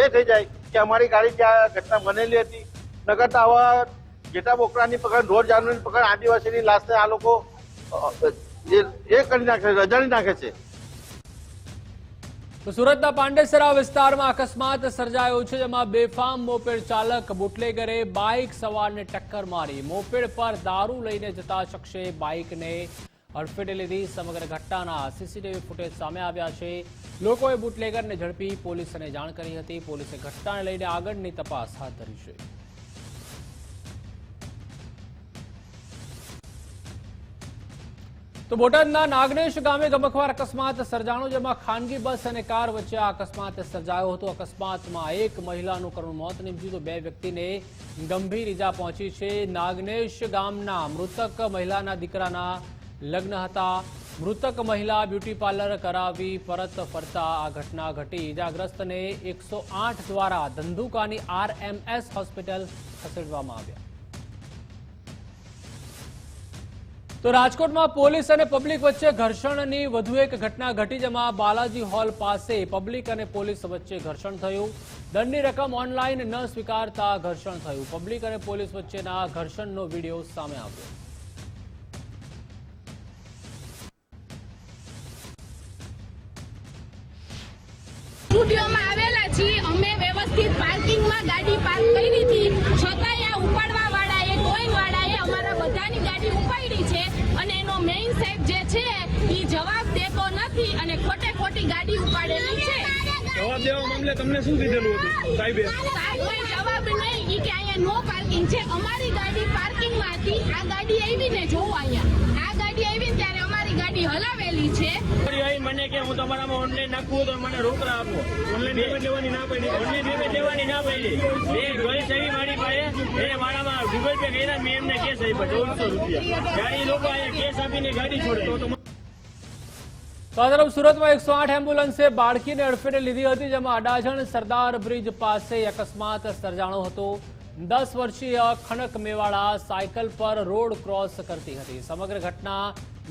એ થઈ જાય કે અમારી ગાડી ત્યાં ઘટના બનેલી હતી. નકર આવા જેટા બોકડાની પકડ, ઢોર જાનવરની પકડ, આદિવાસીની લાશને આ લોકો એ કરી નાખે, રજાડી નાખે છે. તો સુરતના પાંડેસરા વિસ્તારમાં અકસ્માત સર્જાયો છે, જેમાં બેફામ મોપેડ ચાલક બુટલેગરે બાઇક સવારને ટક્કર મારી. મોપેડ પર દારૂ લઈને જતા શખ્સે બાઇકને અડફેટે લીધી. સમગ્ર ઘટનાના સીસીટીવી ફૂટેજ સામે આવ્યા છે. લોકોએ બુટલેગરને ઝડપી પોલીસને જાણ કરી હતી. પોલીસે ઘટનાને લઈને આગળની તપાસ હાથ ધરી છે. તો બોટાદના નાગનેશ ગામે ગમખ્વાર અકસ્માત સર્જાયો, જેમાં ખાનગી બસ અને કાર વચ્ચે આ અકસ્માત સર્જાયો હતો. અકસ્માતમાં એક મહિલાનું કરુણ મોત નીપજ્યું તો 2 વ્યક્તિને ગંભીર ઈજા પહોંચી છે. નાગનેશ ગામના મૃતક મહિલાના દીકરાના લગ્ન હતા. મૃતક મહિલા બ્યુટી પાર્લર કરાવી પરત ફરતા આ ઘટના ઘટી. ઈજાગ્રસ્તને 108 દ્વારા ધંધુકાની RMS હોસ્પિટલ ખસેડવામાં આવ્યા. તો રાજકોટમાં પોલીસ અને પબ્લિક વચ્ચે ઘર્ષણની વધુ એક ઘટના ઘટી, જેમાં બાલાજી હોલ પાસે પબ્લિક અને પોલીસ વચ્ચે ઘર્ષણ થયું. દંડની રકમ ઓનલાઈન ન સ્વીકારતા ઘર્ષણ થયું. પબ્લિક અને પોલીસ વચ્ચેના ઘર્ષણનો વિડીયો સામે આવ્યો. સ્ટુડિયોમાં આવેલા છીએ અમે, વ્યવસ્થિત પાર્કિંગમાં ગાડી પાર્ક કરી હતી, છતાંય આ ઉપાડવા વાળાએ, ટોઈંગ વાળાએ અમારા બધાની ગાડી ઉપાડી છે. અને એનો મેઇન સાહેબ જે છે એ જવાબ દેતો નથી અને ખોટે ખોટી ગાડી ઉપાડેલી છે. જવાબ દેવા મામલે તમને શું કીધેલું હતું સાહેબે? સાહેબ કોઈ જવાબ નહીં, ઈ કે અહીંયા નો પાર્કિંગ છે. અમારી ગાડી પાર્કિંગમાં હતી. આ ગાડી આવીને જોવો, અહીંયા આ ગાડી આવી ત્યારે અમારી ગાડી હલાવેલી છે. મને કે હું તમારામાં ઓનલાઈન નાખવું તો મને રોકડા આપો. ઓનલાઈન પેમેન્ટ લેવાની ના પડી, ઓનલાઈન પેમેન્ટ લેવાની ના પડી. એ ગઈ સહી મારી પાસે, એ મારામાં ગૂગલ પે કર્યા, મેં એમને કેસ આપ્યા 1400 રૂપિયા. ત્યારે એ લોકો અહીંયા કેસ આપીને ગાડી છોડે. તો આ તરફ સુરતમાં 108 એમ્બ્યુલન્સે બાળકીને અડફેટે લીધી હતી, જેમાં અડાજણ સરદાર બ્રિજ પાસે અકસ્માત સર્જાણો હતો. 10 વર્ષીય ખણક મેવાડા સાયકલ પર રોડ ક્રોસ કરતી હતી. સમગ્ર ઘટના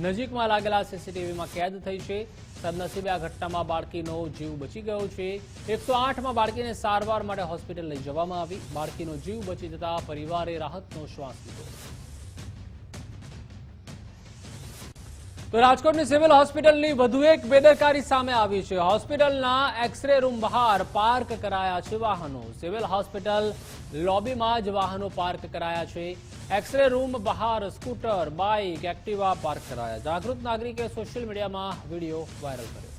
નજીકમાં લાગેલા સીસીટીવીમાં કેદ થઈ છે. સદનસીબે આ ઘટનામાં બાળકીનો જીવ બચી ગયો છે. 108માં બાળકીને સારવાર માટે હોસ્પિટલ લઈ જવામાં આવી. બાળકીનો જીવ બચી જતા પરિવારે રાહતનો શ્વાસ લીધો. તો રાજકોટની સિવિલ હોસ્પિટલની વધુ એક બેદરકારી સામે આવી છે. હોસ્પિટલના એક્સરે રૂમ બહાર પાર્ક કરાયા છે વાહનો. સિવિલ હોસ્પિટલ લોબીમાં જ વાહનો પાર્ક કરાયા છે. એક્સરે રૂમ બહાર સ્કૂટર, બાઇક, એક્ટિવા પાર્ક કરાયા. જાગૃત નાગરિકે સોશિયલ મીડિયામાં વિડીયો વાયરલ કર્યો.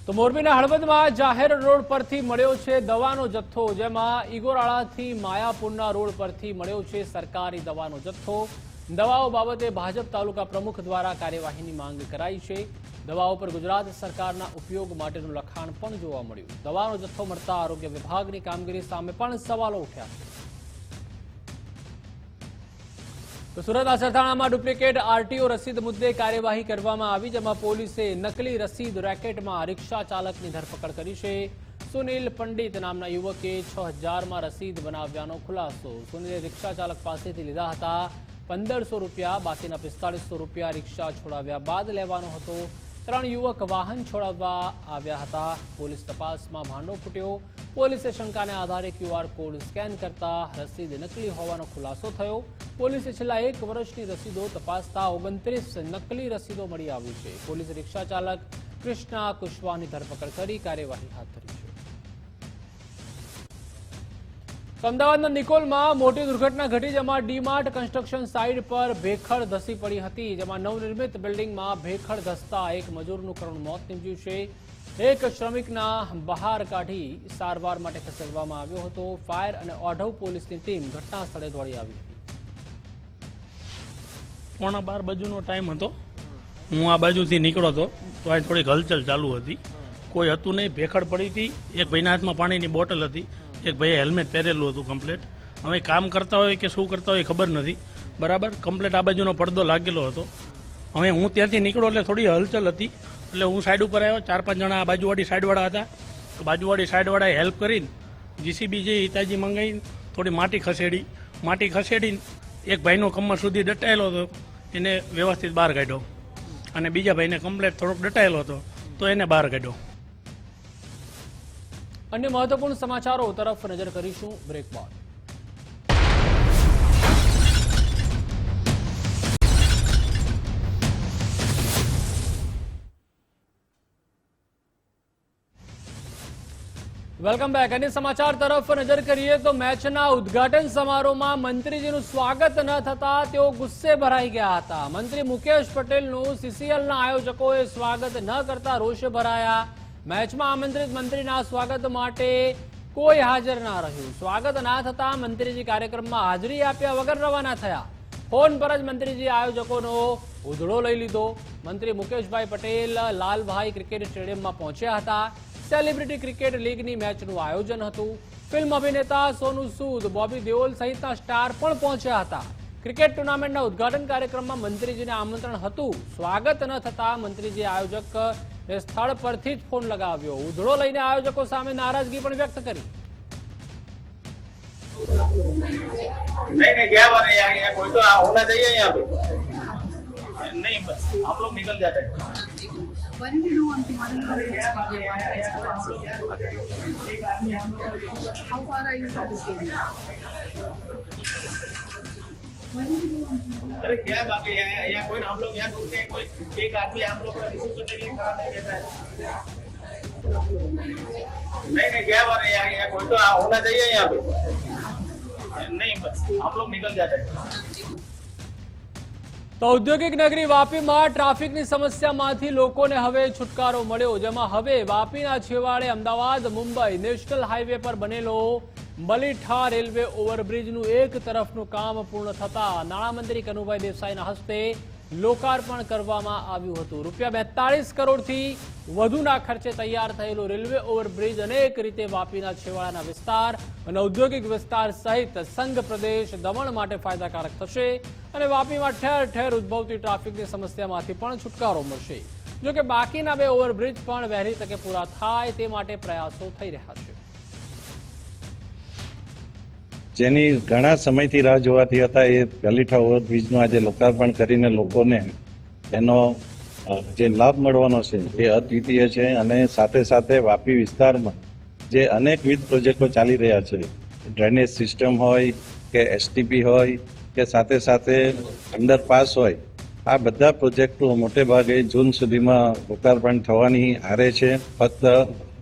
તો મોરબીના હળવદમાં જાહેર રોડ પરથી મળ્યો છે દવાનો જથ્થો, જેમાં ઈગોરાળાથી માયાપુરના રોડ પરથી મળ્યો છે સરકારી દવાનો જથ્થો. દવાઓ બાબતે ભાજપ તાલુકા પ્રમુખ દ્વારા કાર્યવાહીની માંગ કરાઈ છે. દવાઓ પર ગુજરાત સરકારના ઉપયોગ માટેનું લખાણ પણ જોવા મળ્યું. દવાનો જથ્થો મળતા આરોગ્ય વિભાગની કામગીરી સામે પણ સવાલો ઉઠ્યા છે. તો સુરત આસરથાણામાં ડુપ્લિકેટ આરટીઓ રસીદ મુદ્દે કાર્યવાહી કરવામાં આવી, જેમાં પોલીસે નકલી રસીદ રેકેટમાં રિક્ષા ચાલકની ધરપકડ કરી છે. સુનિલ પંડિત નામના યુવકે 6000માં રસીદ બનાવ્યાનો ખુલાસો. સુનિલે રિક્ષા ચાલક પાસેથી લીધા હતા 1500 રૂપિયા, બાકીના 4500 રૂપિયા રિક્ષા છોડાવ્યા બાદ લેવાનો હતો. 3 યુવક વાહન છોડાવવા આવ્યા હતા. પોલીસ તપાસમાં ભાંડો ફૂટ્યો. પોલીસે શંકાને આધારે QR કોડ સ્કેન કરતા રસીદ નકલી હોવાનો ખુલાસો થયો. પોલીસે છેલ્લા 1 વર્ષની રસીદો તપાસતા 29 નકલી રસીદો મળી આવી છે. પોલીસે રિક્ષા ચાલક કૃષ્ણા કુશવાહની ધરપકડ કરી કાર્યવાહી હાથ ધરી છે. અમદાવાદના નિકોલમાં મોટી દુર્ઘટના ઘટી, જેમાં ડીમાર્ટ કન્સ્ટ્રક્શન સાઇટ પર ભેખડ ધસી પડી હતી, જેમાં નવનિર્મિત બિલ્ડિંગમાં ભેખડ ધસતા એક મજૂરનું કરુણ મોત નીપજ્યું છે. એક શ્રમિકના બહાર કાઢી સારવાર માટે ખસેડવામાં આવ્યો હતો. ફાયર અને ઓઢવ પોલીસની ટીમ ઘટના સ્થળે દોડી આવી હતી. 11:15 બાજુનો ટાઈમ હતો. હું આ બાજુથી નીકળ્યો હતો તો આ થોડીક હલચલ ચાલુ હતી. કોઈ હતું નહીં, ભેખડ પડી હતી. એક ભાઈના હાથમાં પાણીની બોટલ હતી. એક ભાઈએ હેલ્મેટ પહેરેલું હતું કમ્પ્લેટ. હવે કામ કરતા હોય કે શું કરતા હોય ખબર નથી. બરાબર કમ્પ્લેટ આ બાજુનો પડદો લાગેલો હતો. હવે હું ત્યાંથી નીકળ્યો એટલે થોડી હલચલ હતી, એટલે હું સાઈડ ઉપર આવ્યો. 4-5 જણા આ બાજુવાળી સાઈડવાળા હતા. તો બાજુવાળી સાઈડવાળાએ હેલ્પ કરીને જીસીબી જે હિતાજી મંગાવીને થોડી માટી ખસેડીને એક ભાઈનો કમર સુધી દટાયેલો હતો, એને વ્યવસ્થિત બહાર કાઢ્યો. અને બીજા ભાઈને કમ્પ્લેટ થોડોક દટાયેલો હતો તો એને બહાર કાઢ્યો. અન્ય મહત્વપૂર્ણ સમાચારો તરફ નજર કરીશું બ્રેક બાદ. Welcome back. અન્ય સમાચાર તરફ નજર કરીએ તો મેચના ઉદ્ઘાટન સમારોહમાં મંત્રીજીનું સ્વાગત ન થતા તેઓ ગુસ્સે ભરાઈ ગયા હતા. મંત્રી મુકેશ પટેલનું CCLના આયોજકોએ સ્વાગત ન કરતા રોષે ભરાયા. મેચમાં આમંત્રિત મંત્રીના સ્વાગત માટે કોઈ હાજર ના રહ્યું. સ્વાગત ના થતા મંત્રીજી કાર્યક્રમમાં હાજરી આપ્યા વગર રવાના થયા. ફોન પર જ મંત્રીજી આયોજકોનો ઉધડો લઈ લીધો. મંત્રી મુકેશભાઈ પટેલ લાલભાઈ ક્રિકેટ સ્ટેડિયમમાં પહોંચ્યા હતા. સેલિબ્રિટી ક્રિકેટ લીગની મેચનું આયોજન હતું. ફિલ્મ અભિનેતા સોનુ સૂદ, બોબી દેઓલ સહિતના સ્ટાર પણ પહોંચ્યા હતા. ક્રિકેટ ટુર્નામેન્ટના ઉદ્ઘાટન કાર્યક્રમમાં મંત્રીજીને આમંત્રણ હતું. સ્વાગત ન થતા મંત્રીજી આયોજક સ્થળ પરથી જ ફોન લગાવ્યો. ઉધડો લઈને આયોજકો સામે નારાજગી પણ વ્યક્ત કરી. नहीं क्या बात है यहाँ कोई तो होना चाहिए यहाँ पे नहीं बस आप लोग निकल जाते हैं When did you want to How far are you from the stadium? अरे क्या बात है यहाँ कोई हम लोग यहाँ ढूंढते हैं कोई एक आदमी हम लोग का रिसीव करने के लिए खड़ा नहीं रहता है नहीं क्या बात है यहाँ कोई तो होना चाहिए यहाँ पे नहीं बस हम लोग निकल जाते हैं. તો ઔદ્યોગિક નગરી વાપીમાં ટ્રાફિકની સમસ્યામાંથી લોકોને હવે છુટકારો મળ્યો, જેમાં હવે વાપીના છેવાડે અમદાવાદ મુંબઈ નેશનલ હાઈવે પર બનેલો મલીઠા રેલવે ઓવરબ્રિજનું એક તરફનું કામ પૂર્ણ થતા નાણામંત્રી કનુભાઈ દેસાઈના હસ્તે લોકાર્પણ કરવામાં આવ્યું હતું. ₹42 કરોડથી વધુના ખર્ચે તૈયાર થયેલું રેલવે ઓવરબ્રિજ અનેક રીતે વાપીના છેવાડાના વિસ્તાર અને ઔદ્યોગિક વિસ્તાર સહિત સંઘ પ્રદેશ દમણ માટે ફાયદાકારક થશે અને વાપીમાં ઠેર ઠેર ઉદ્ભવતી ટ્રાફિકની સમસ્યામાંથી પણ છુટકારો મળશે. જો કે બાકીના 2 ઓવરબ્રિજ પણ વહેલી તકે પૂરા થાય તે માટે પ્રયાસો થઈ રહ્યા છે. જેની ઘણા સમયથી રાહ જોવાતી હતા એ ગલીઠા ઓવરબ્રિજનું આજે લોકાર્પણ કરીને લોકોને એનો જે લાભ મળવાનો છે એ અદ્વિતીય છે. અને સાથે સાથે વાપી વિસ્તારમાં જે અનેકવિધ પ્રોજેક્ટો ચાલી રહ્યા છે, ડ્રેનેજ સિસ્ટમ હોય કે STP હોય કે સાથે સાથે અંડરપાસ હોય, આ બધા પ્રોજેક્ટો મોટે ભાગે જૂન સુધીમાં લોકાર્પણ થવાની આરે છે. ફક્ત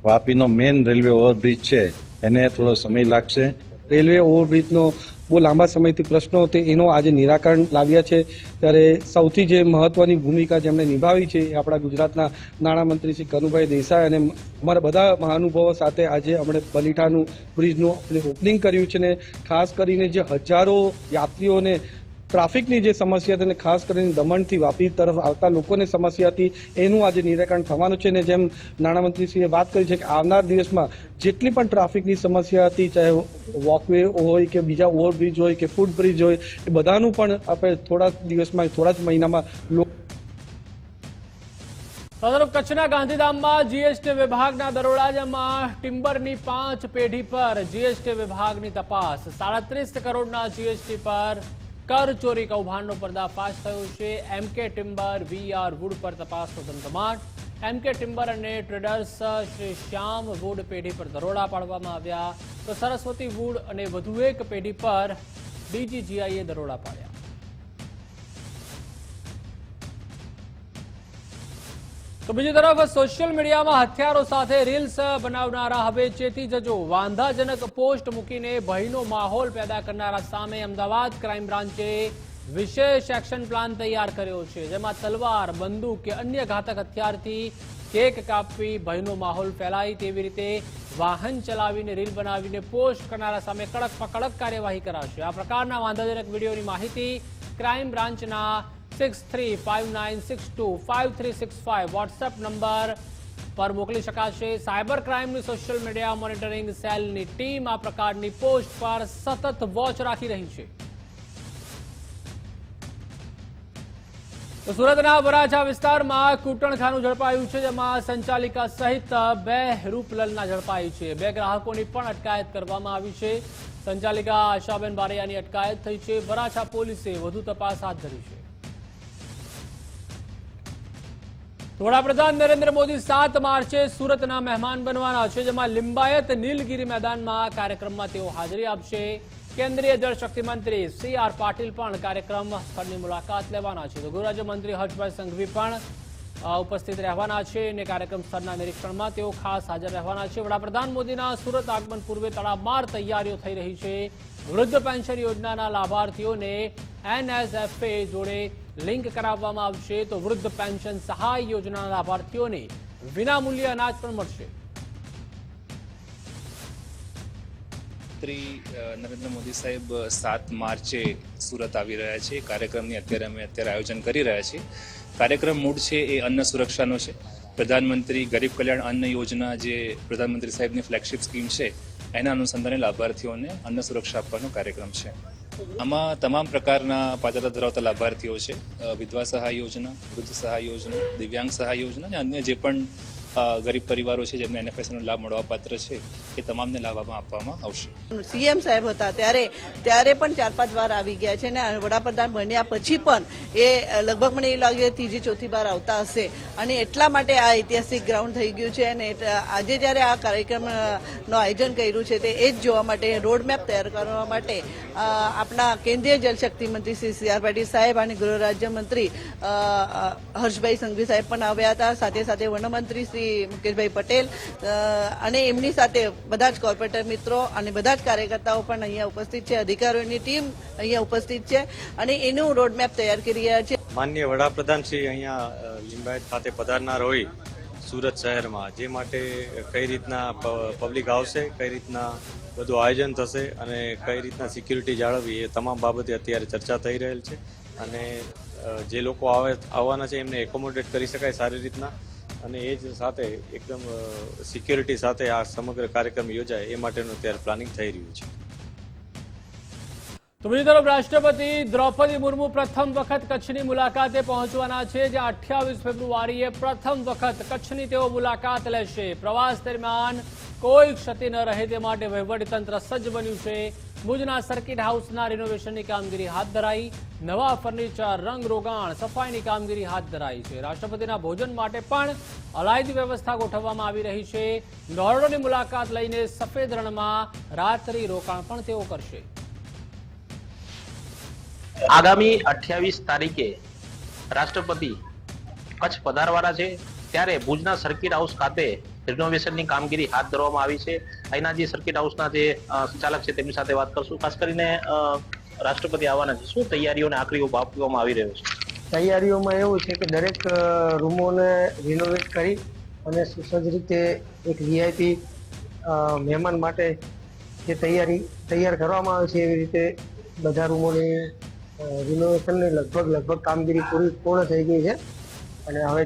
વાપીનો મેઇન રેલવે ઓવરબ્રિજ છે એને થોડો સમય લાગશે. રેલવે ઓવરબ્રિજનો બહુ લાંબા સમયથી પ્રશ્નો હતો એનો આજે નિરાકરણ લાવ્યા છે. ત્યારે સૌથી જે મહત્વની ભૂમિકા જેમણે નિભાવી છે એ આપણા ગુજરાતના નાણામંત્રી શ્રી કનુભાઈ દેસાઈ અને અમારા બધા મહાનુભાવો સાથે આજે આપણે બલીઠાનું બ્રિજનું ઓપનિંગ કર્યું છે ને ખાસ કરીને જે હજારો યાત્રીઓને ટ્રાફિકની જે સમસ્યા હતી અને ખાસ કરીને દમણથી વાપી તરફ આવતા લોકોને સમસ્યા હતી એનું આજે નિરાકરણ થવાનું છે. ને જેમ નાણામંત્રીશ્રીએ વાત કરી છે કે આવનાર દિવસમાં જેટલી પણ ટ્રાફિકની સમસ્યા હતી, ચાહે વોકવે હોય કે બીજા ઓવરબ્રિજ હોય કે ફૂટ બ્રિજ હોય, એ બધાનું પણ આપણે થોડા દિવસમાં, થોડા જ મહિનામાં તરફ કચ્છના ગાંધીધામમાં જીએસટી વિભાગના દરોડા, જેમાં ટિમ્બરની 5 પેઢી પર જીએસટી વિભાગની તપાસ. 37 કરોડના જીએસટી પર કર ચોરી કૌભાંડનો પર્દાફાશ થયો છે. એમકે ટિમ્બર, વીઆર વુડ પર તપાસનો ધમધમાટ. એમકે ટિમ્બર અને ટ્રેડર્સ શ્રી શ્યામ વુડ પેઢી પર દરોડા પાડવામાં આવ્યા, તો સરસ્વતી વુડ અને વધુ એક પેઢી પર ડીજીજીઆઈએ દરોડા પાડ્યા. તો બીજી તરફ સોશિયલ મીડિયામાં હથિયારો સાથે રીલ્સ બનાવનારા હવે ચેતી જજો. વાંધાજનક પોસ્ટ મૂકીને ભયનો માહોલ પેદા કરનારા સામે અમદાવાદ ક્રાઇમ બ્રાન્ચે વિશેષ એક્શન પ્લાન તૈયાર કર્યો છે, જેમાં તલવાર, બંદૂક કે અન્ય ઘાતક હથિયારથી કેક કાપવી, ભયનો માહોલ ફેલાય તેવી રીતે વાહન ચલાવીને રીલ બનાવીને પોસ્ટ કરનારા સામે કડકમાં કડક કાર્યવાહી કરાશે. આ પ્રકારના વાંધાજનક વિડીયોની માહિતી ક્રાઇમ બ્રાન્ચના 6359625365 વોટ્સએપ નંબર પર મોકલી શકાશે. સાયબર ક્રાઇમની સોશિયલ મીડિયા મોનિટરિંગ સેલની ટીમ આ પ્રકારની પોસ્ટ પર સતત વોચ રાખી રહી છે. તો સુરતના વરાછા વિસ્તારમાં કૂટણખાનું ઝડપાયું છે, જેમાં સંચાલિકા સહિત 2 રૂપલલના ઝડપાઈ છે. 2 ગ્રાહકોની પણ અટકાયત કરવામાં આવી છે. સંચાલિકા આશાબેન બારૈયાની અટકાયત થઈ છે. વરાછા પોલીસે વધુ તપાસ હાથ ધરી છે. વડાપ્રધાન નરેન્દ્ર મોદી 7 માર્ચે સુરતના મહેમાન બનવાના છે, જેમાં લિંબાયત નીલગિરી મેદાનમાં કાર્યક્રમમાં તેઓ હાજરી આપશે. કેન્દ્રીય જળશક્તિ મંત્રી CR પાટીલ પણ કાર્યક્રમ સ્થળની મુલાકાત લેવાના છે. તો ગૃહરાજ્યમંત્રી હર્ષભાઈ સંઘવી પણ ઉપસ્થિત રહેવાના છે અને કાર્યક્રમ સ્થળના નિરીક્ષણમાં તેઓ ખાસ હાજર રહેવાના છે. વડાપ્રધાન મોદીના સુરત આગમન પૂર્વે તડામાર તૈયારીઓ થઈ રહી છે. વૃદ્ધ પેન્શન યોજનાના લાભાર્થીઓને NSFA જોડે લિંક કરાવવામાં આવશે, તો વૃદ્ધ પેન્શન સહાય યોજનાના લાભાર્થીઓને વિનામૂલ્ય અનાજ પણ મળશે. નરેન્દ્ર મોદી સાહેબ 7 માર્ચે સુરત આવી રહ્યા છે. કાર્યક્રમની અમે આયોજન કરી રહ્યા છીએ. કાર્યક્રમ મૂળ છે એ અન્ન સુરક્ષાનો છે. પ્રધાનમંત્રી ગરીબ કલ્યાણ અન્ન યોજના, જે પ્રધાનમંત્રી સાહેબની ફ્લેગશિપ સ્કીમ છે, એના અનુસંધાને લાભાર્થીઓને અન્ન સુરક્ષા આપવાનો કાર્યક્રમ છે. આમાં તમામ પ્રકારના પાત્રતા ધરાવતા લાભાર્થીઓ છે. વિધવા સહાય યોજના, વૃદ્ધ સહાય યોજના, દિવ્યાંગ સહાય યોજના અને અન્ય જે પણ ગરીબ પરિવારો છે જેમને NFSનો લાભ મળવા પાત્ર છે એ તમામને લાભ આપવામાં આવશે. CM સાહેબ હતા ત્યારે પણ 4-5 વાર આવી ગયા છે અને વડાપ્રધાન બન્યા પછી પણ એ લગભગ મને એ લાગે 3જી-4થી વાર આવતા હશે અને એટલા માટે આ ઐતિહાસિક ગ્રાઉન્ડ થઈ ગયું છે. અને આજે જ્યારે આ કાર્યક્રમનું આયોજન કર્યું છે તે એ જ જોવા માટે, રોડમેપ તૈયાર કરવા માટે આપણા કેન્દ્રીય જળશક્તિ મંત્રી શ્રી CR પાટીલ સાહેબ અને ગૃહ રાજ્યમંત્રી હર્ષભાઈ સંઘવી સાહેબ પણ આવ્યા હતા. સાથે સાથે વનમંત્રી શ્રી મુકેશભાઈ પટેલ અને એમની સાથે બધા જ કોર્પોરેટર મિત્રો અને બધા જ કાર્યકર્તાઓ પણ અહીંયા ઉપસ્થિત છે. અધિકારીઓની ટીમ અહીંયા ઉપસ્થિત છે અને એનું રોડમેપ તૈયાર કરી રહ્યા છે. માનનીય વડાપ્રધાન શ્રી અહીંયા લિંબાયત ખાતે પધારનાર હોય સુરત શહેરમાં, જે માટે કઈ રીતના પબ્લિક આવશે, કઈ રીતના બધું આયોજન થશે અને કઈ રીતના સિક્યુરિટી જાળવવી, એ તમામ બાબતે અત્યારે ચર્ચા થઈ રહેલ છે. અને જે લોકો આવવાના છે એમને એકોમોડેટ કરી શકાય સારી રીતના અને એ જ સાથે એકદમ સિક્યુરિટી સાથે આ સમગ્ર કાર્યક્રમ યોજાય એ માટેનું અત્યારે પ્લાનિંગ થઈ રહ્યું છે. તો બીજી તરફ રાષ્ટ્રપતિ દ્રૌપદી મુર્મુ પ્રથમ વખત કચ્છની મુલાકાતે પહોંચવાના છે, જ્યાં 28 ફેબ્રુઆરીએ પ્રથમ વખત કચ્છની તેઓ મુલાકાત લેશે. પ્રવાસ દરમિયાન કોઈ ક્ષતિ ન રહે તે માટે વહીવટીતંત્ર સજ્જ બન્યું છે. ભુજના સર્કિટ હાઉસના રિનોવેશનની કામગીરી હાથ ધરાઈ. નવા ફર્નિચર, રંગ રોગાણ, સફાઈની કામગીરી હાથ ધરાઈ છે. રાષ્ટ્રપતિના ભોજન માટે પણ અલાયદી વ્યવસ્થા ગોઠવવામાં આવી રહી છે. નોરડોની મુલાકાત લઈને સફેદ રણમાં રાત્રિ રોકાણ પણ તેઓ કરશે. આગામી 28 તારીખે રાષ્ટ્રપતિ કચ્છ પધારવાના છે, ત્યારે ભુજના સર્કિટ હાઉસ ખાતે રિનોવેશનની કામગીરી હાથ ધરવામાં આવી છે. અહીંના જે સર્કિટ હાઉસના જે સંચાલક છે તેમની સાથે વાત કરશું. ખાસ કરીને રાષ્ટ્રપતિ આવવાના છે, શું તૈયારીઓને આખરી ઓપ આપવામાં આવી રહ્યો છે? તૈયારીઓમાં એવું છે કે દરેક રૂમોને રિનોવેટ કરી અને સુસજ્જ રીતે એક વીઆઈપી મહેમાન માટે જે તૈયાર કરવામાં આવે છે એવી રીતે બધા રૂમોની રિનોવેશનની લગભગ કામગીરી પૂર્ણ થઈ ગઈ છે અને હવે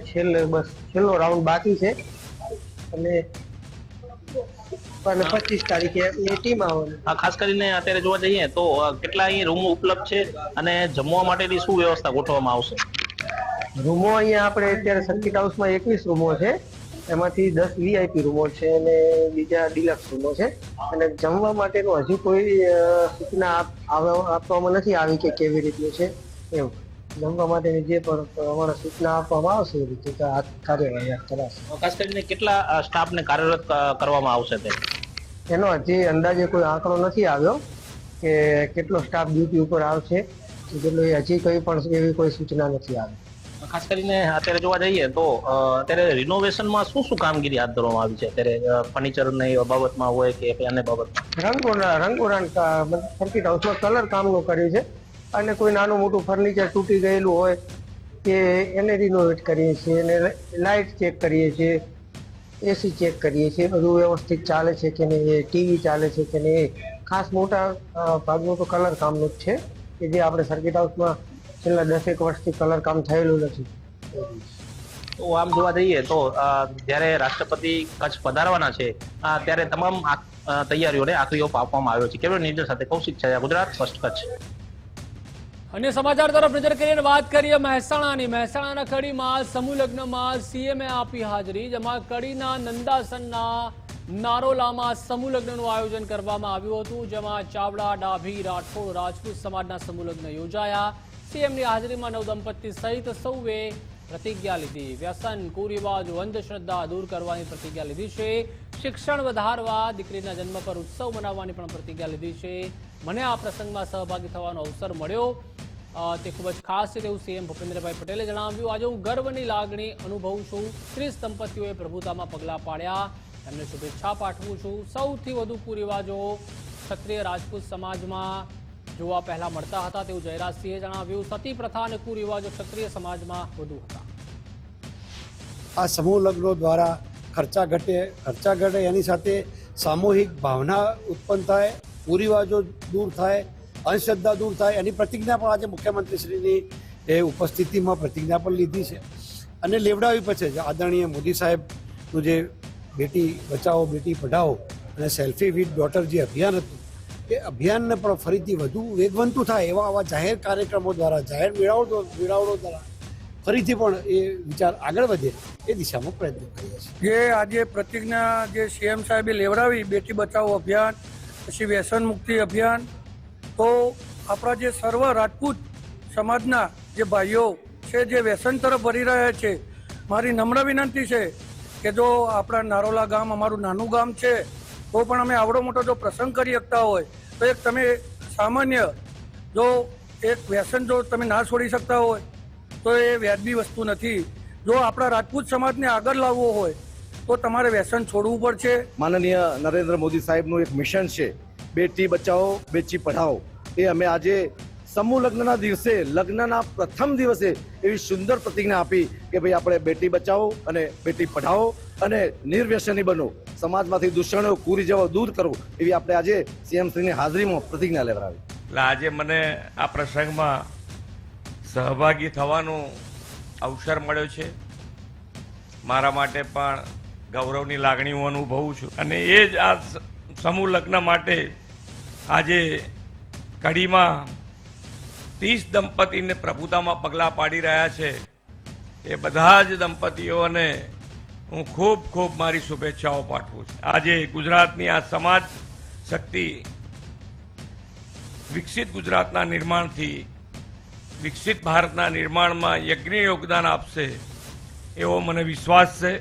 છેલ્લો રાઉન્ડ બાકી છે અને 25 તારીખે એ ટીમ આવવાની. ખાસ કરીને અત્યારે જોવા જઈએ તો કેટલા અહીં રૂમો ઉપલબ્ધ છે અને જમવા માટેની શું વ્યવસ્થા ગોઠવવામાં આવશે? રૂમો અહીંયા આપણે અત્યારે સર્કિટ હાઉસમાં 21 રૂમો છે, એમાંથી 10 વીઆઈપી રૂમો છે અને બીજા ડિલક્સ રૂમો છે. અને જમવા માટેનું હજુ કોઈ સૂચના આપવામાં નથી આવી કે કેવી રીતનું છે એવું. જમવા માટેની જે પણ પ્રમાણે સૂચના આપવામાં આવશે એ રીતે કાર્યવાહી કરાશે. ખાસ કરીને કેટલા સ્ટાફને કાર્યરત કરવામાં આવશે એનો હજી અંદાજે કોઈ આંકડો નથી આવ્યો કે કેટલો સ્ટાફ ડ્યુટી ઉપર આવશે, હજી કોઈ પણ એવી કોઈ સૂચના નથી આવી. ખાસ કરીને અત્યારે જોવા જઈએ તો અત્યારે રિનોવેશનમાં શું કામગીરી હાથ ધરવામાં આવી છે? અત્યારે ફર્નિચરની બાબતમાં હોય કે અન્ય બાબતમાં? રંગોરાન સર્કિટ હાઉસમાં કલર કામનું કર્યું છે અને કોઈ નાનું મોટું ફર્નિચર તૂટી ગયેલું હોય કે એને રિનોવેટ કરીએ છીએ અને લાઇટ ચેક કરીએ છીએ, એસી ચેક કરીએ છીએ, બધું વ્યવસ્થિત ચાલે છે કે નહીં, ટીવી ચાલે છે કે નહીં. ખાસ મોટા ભાગનું તો કલર કામનું જ છે કે જે આપણે સર્કિટ હાઉસમાં છેલ્લા 10 વર્ષથી કલર કામ થયેલું નથી. તો આમ જોવા જઈએ તો જ્યારે રાષ્ટ્રપતિ કચ્છ પધારવાના છે ત્યારે તમામ તૈયારીઓને આખરી ઓપ આપવામાં આવ્યો છે. કેવળ નિર્દેશ સાથે કૌશિક છાયા, ગુજરાત ફર્સ્ટ કચ્છ. અન્ય સમાચાર તરફ નજર કરીને વાત કરીએ મહેસાણાની. મહેસાણાના કડીમાં સમૂહ લગ્નમાં સીએમએ આપી હાજરી, જેમાં કડીના નંદાસનના નારોલામાં સમૂહ લગ્નનું આયોજન કરવામાં આવ્યું હતું, જેમાં ચાવડા, ડાભી, રાઠોડ, રાજપૂત સમાજના સમૂહ લગ્ન યોજાયા. સીએમની હાજરીમાં નવદંપતિ સહિત સૌએ પ્રતિજ્ઞા લીધી. વ્યસન, કુરિવાજો, અંધશ્રદ્ધા દૂર કરવાની પ્રતિજ્ઞા લીધી છે. શિક્ષણ વધારવા, દીકરીના જન્મ પર ઉત્સવ મનાવવાની પણ પ્રતિજ્ઞા લીધી છે. મને આ પ્રસંગમાં સહભાગી થવાનો અવસર મળ્યો, તે ખૂબ જ ખાસ છે તેવું સીએમ ભૂપેન્દ્રભાઈ પટેલે જણાવ્યું. આજે હું ગર્વની લાગણી અનુભવું છું. 30 દંપતીઓએ પ્રભુતામાં પગલાં પાડ્યા, એમને શુભેચ્છા પાઠવું છું. સૌથી વધુ કુરિવાજો ક્ષત્રિય રાજપૂત સમાજમાં જોવા પહેલા મળતા હતા તેવું જયરાજસિંહે જણાવ્યું. સતી પ્રથા અને કુરિવાજો ક્ષત્રિય સમાજમાં વધુ હતા. આ સમૂહ લગ્નો દ્વારા ખર્ચા ઘટે એની સાથે સામૂહિક ભાવના ઉત્પન્ન થાય, કુરિવાજો દૂર થાય, અંધશ્રદ્ધા દૂર થાય, એની પ્રતિજ્ઞા પણ આજે મુખ્યમંત્રીશ્રીની એ ઉપસ્થિતિમાં પ્રતિજ્ઞા પણ લીધી છે અને લેવડાવી પછી છે. આદરણીય મોદી સાહેબનું જે બેટી બચાવો બેટી પઢાઓ અને સેલ્ફી વિથ ડોટર જે અભિયાન હતું એ અભિયાનને પણ ફરીથી વધુ વેગવંતું થાય એવા આવા જાહેર કાર્યક્રમો દ્વારા, જાહેર મેળાવડો દ્વારા ફરીથી પણ એ વિચાર આગળ વધે એ દિશામાં પ્રયત્ન કરીએ છીએ. જે આજે પ્રતિજ્ઞા જે સીએમ સાહેબે લેવડાવી, બેટી બચાવો અભિયાન, પછી વ્યસન મુક્તિ અભિયાન, તો આપણા જે સર્વ રાજપૂત સમાજના જે ભાઈઓ છે જે વ્યસન તરફ વળી રહ્યા છે, મારી નમ્ર વિનંતી છે કે જો આપણા નારોલા ગામ અમારું નાનું ગામ છે તો પણ અમે આવડો મોટો જો પ્રસંગ કરી શકતા હોય તો એક તમે સામાન્ય જો એક વ્યસન જો તમે ના છોડી શકતા હોય તો એ વ્યાજબી વસ્તુ નથી. જો આપણા રાજપૂત સમાજને આગળ લાવવો હોય તો તમારે વ્યસન છોડવું પડશે. માનનીય નરેન્દ્ર મોદી સાહેબનું એક મિશન છે બેટી બચાવો બેટી પઢાઓ. એ અમે આજે સમૂહ લગ્નના દિવસે, લગ્નના પ્રથમ દિવસે એવી સુંદર પ્રતિજ્ઞા આપી કે ભાઈ આપણે બેટી બચાવો અને બેટી પઢાઓ અને નિર્વ્યસની બનો, સમાજમાંથી દૂષણો કુરિવાજો દૂર કરવો, એવી આપણે આજે સીએમ શ્રીની હાજરીમાં પ્રતિજ્ઞા લેવડાવી. એટલે આજે મને આ પ્રસંગમાં સહભાગી થવાનો અવસર મળ્યો છે. મારા માટે પણ ગૌરવની લાગણી હું અનુભવું છું અને એ જ આ સમૂહ લગ્ન માટે આજે કડીમાં 30 દંપતીને પ્રભુતામાં પગલાં પાડી રહ્યા છે. એ બધા જ દંપતીઓને હું ખૂબ ખૂબ મારી શુભેચ્છાઓ પાઠવું છું. આજે ગુજરાતની આ સમાજ શક્તિ વિકસિત ગુજરાતના નિર્માણથી વિકસિત ભારતના નિર્માણમાં યજ્ઞ યોગદાન આપશે એવો મને વિશ્વાસ છે.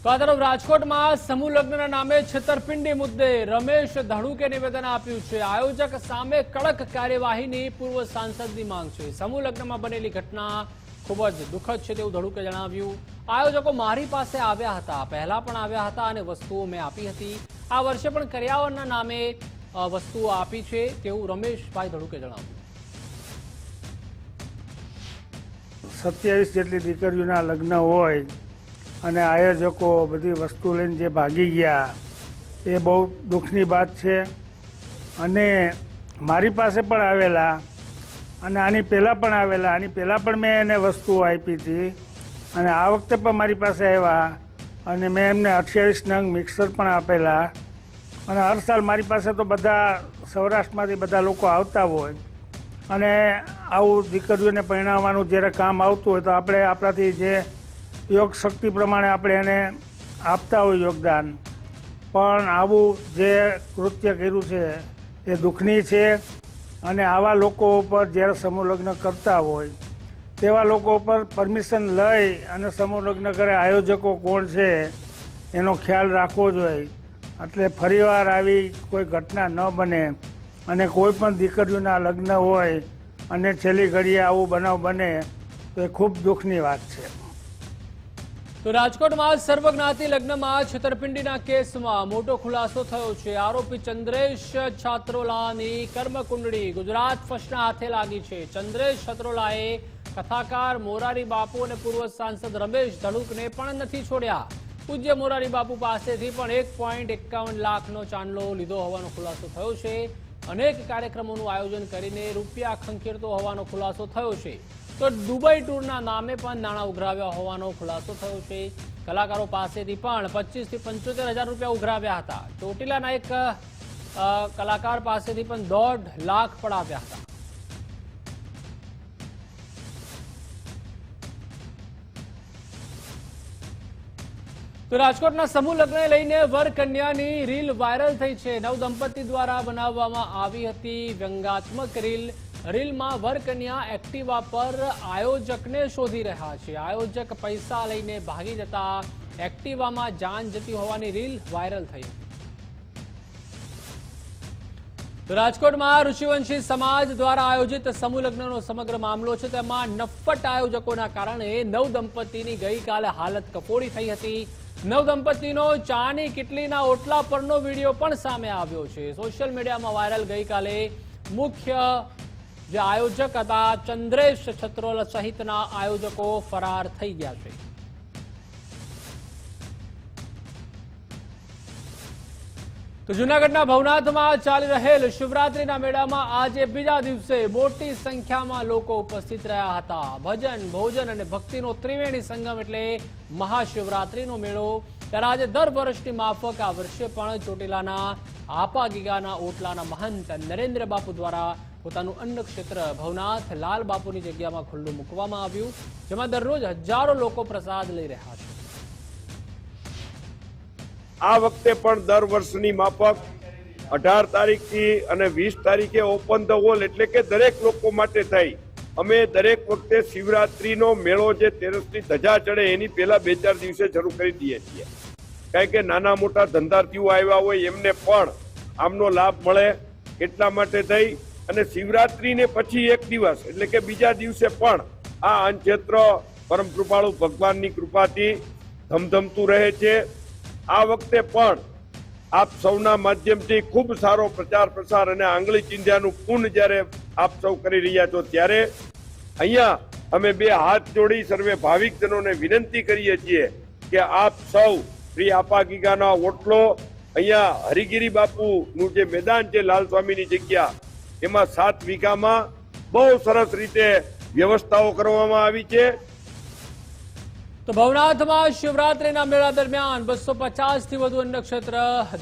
તો આ તરફ રાજકોટમાં સમૂહ લગ્નના નામે છેતરપિંડી મુદ્દે રમેશ ધડુકે નિવેદન આપ્યું છે. આયોજક સામે કડક કાર્યવાહીની પૂર્વ સાંસદની માંગ છે. સમૂહ લગ્નમાં બનેલી ઘટના ખૂબ જ દુઃખદ છે તેવું ધડુકે જણાવ્યું. આયોજકો મારી પાસે આવ્યા હતા, પહેલા પણ આવ્યા હતા અને વસ્તુઓ મેં આપી હતી. આ વર્ષે પણ કરિયાવરના નામે વસ્તુઓ આપી છે તેવું રમેશભાઈ ધડુકે જણાવ્યું. 27 જેટલી દીકરીઓના લગ્ન હોય અને આયોજકો બધી વસ્તુ લઈને જે ભાગી ગયા એ બહુ દુઃખની વાત છે. અને મારી પાસે પણ આવેલા અને આની પહેલાં પણ આવેલા, આની પહેલાં પણ મેં એને વસ્તુઓ આપી હતી અને આ વખતે પણ મારી પાસે આવ્યા અને મેં એમને 28 નંગ મિક્સર પણ આપેલા. અને હર સાલ મારી પાસે તો બધા સૌરાષ્ટ્રમાંથી બધા લોકો આવતા હોય અને આવું દીકરીઓને પરણાવવાનું જ્યારે કામ આવતું હોય તો આપણે આપણાથી જે યોગ શક્તિ પ્રમાણે આપણે એને આપતા હોય યોગદાન. પણ આવું જે કૃત્ય કર્યું છે એ દુઃખની છે અને આવા લોકો ઉપર જ્યારે સમૂહ લગ્ન કરતા હોય તેવા લોકો ઉપર પરમિશન લઈ અને સમૂહ લગ્ન કરે આયોજકો કોણ છે એનો ખ્યાલ રાખવો જોઈએ. એટલે ફરીવાર આવી કોઈ ઘટના ન બને અને કોઈ પણ દીકરીઓના લગ્ન હોય અને છેલ્લી ઘડીએ આવું બનાવ બને તો એ ખૂબ દુઃખની વાત છે. તો રાજકોટમાં સર્વજ્ઞાતિ લગ્નમાં છેતરપિંડીના કેસમાં મોટો ખુલાસો થયો છે. આરોપી ચંદ્રેશ છાત્રોલાની કર્મકુંડળી ગુજરાત ફર્સ્ટના હાથે લાગી છે. ચંદ્રેશ છાત્રોલાએ કથાકાર મોરારી બાપુ અને પૂર્વ સાંસદ રમેશ ધડુકને પણ નથી છોડ્યા. પૂજ્ય મોરારી બાપુ પાસેથી પણ 1.51 લાખનો ચાંદલો લીધો હોવાનો ખુલાસો થયો છે. અનેક કાર્યક્રમોનું આયોજન કરીને રૂપિયા ખંખેરતો હોવાનો ખુલાસો થયો છે. તો દુબઈ ટૂરના નામે પણ નાણાં ઉઘરાવ્યા હોવાનો ખુલાસો થયો છે. કલાકારો પાસેથી પણ 25 થી 75 હજાર રૂપિયા ઉઘરાવ્યા હતા. ચોટીલાના એક કલાકાર પાસેથી પણ 1.5 લાખ પડાવ્યા હતા. તો રાજકોટના સમૂહ લગ્નને લઈને વર કન્યાની રીલ વાયરલ થઈ છે. નવદંપતિ દ્વારા બનાવવામાં આવી હતી વ્યંગાત્મક રીલ. રીલમાં વર કન્યા એક્ટિવા પર આયોજકને શોધી રહ્યા છે. આયોજક પૈસા લઈને ભાગી જતા એક્ટિવામાં જાન જતી હોવાની રીલ વાયરલ થઈ. તો રાજકોટમાં ઋષિવંશી સમાજ દ્વારા આયોજિત સમૂહ લગ્નનો સમગ્ર મામલો છે. તેમાં નફ્ફટ આયોજકોના કારણે નવદંપતિની ગઈકાલે હાલત કફોડી થઈ હતી. નવદંપતિનો ચાની કિટલીના ઓટલા પરનો વિડીયો પણ સામે આવ્યો છે. સોશિયલ મીડિયામાં વાયરલ ગઈકાલે મુખ્ય જે આયોજક હતા ચંદ્રેશ છત્રોલ સહિતના આયોજકો ફરાર થઈ ગયા છે. તો જૂનાગઢના ભવનાથમાં ચાલી રહેલ શિવરાત્રીના મેળામાં આજે બીજા દિવસે મોટી સંખ્યામાં લોકો ઉપસ્થિત રહ્યા હતા. ભજન, ભોજન અને ભક્તિનો ત્રિવેણી સંગમ એટલે મહાશિવરાત્રીનો મેળો. ત્યારે આજે દર વર્ષની માફક આ વર્ષે પણ ચોટીલાના આપા ગીગાના ઓટલાના મહંત નરેન્દ્ર બાપુ દ્વારા પોતાનું અન્ન ક્ષેત્ર ભવનાથ લાલ બાપુની જગ્યામાં ખુલ્લું મૂકવામાં આવ્યું, જેમાં દરરોજ હજારો લોકો પ્રસાદ લઈ રહ્યા છે. આ વખતે પણ દર વર્ષની માફક 18 તારીખથી અને 20 તારીખે ઓપન ધ હોલ એટલે કે દરેક લોકો માટે થઈ અમે દરેક વખતે શિવરાત્રીનો મેળો જે તેરસની ધજા ચડે એની પહેલા 2-4 દિવસે શરૂ કરી દઈએ છીએ. કારણ કે નાના મોટા ધંધાર્થીઓ આવ્યા હોય એમને પણ આમનો લાભ મળે એટલા માટે થઈ અને શિવરાત્રીને પછી એક દિવસ એટલે કે બીજા દિવસે પણ આ અન્નક્ષેત્ર પરમ કૃપાળુ ભગવાનની કૃપાથી ધમધમતું રહે છે. આ વખતે પણ આપ સૌના માધ્યમથી ખૂબ સારો પ્રચાર પ્રસાર અને આંગળી ચિંધ્યાનું પુણ્ય જ્યારે આપ સૌ કરી રહ્યા છો ત્યારે અહીંયા અમે 2 હાથ જોડી સર્વે ભાવિકજનોને વિનંતી કરીએ છીએ કે આપ સૌ શ્રી આપા ગીગાના ઓટલો અહીંયા હરિગીરી બાપુનું જે મેદાન છે લાલ સ્વામીની જગ્યા એમાં 7 વીઘામાં બહુ સરસ રીતે વ્યવસ્થાઓ કરવામાં આવી છે. તો ભવનાથમાં શિવરાત્રીના મેળા દરમિયાન 250 થી વધુ અન્નક્ષેત્ર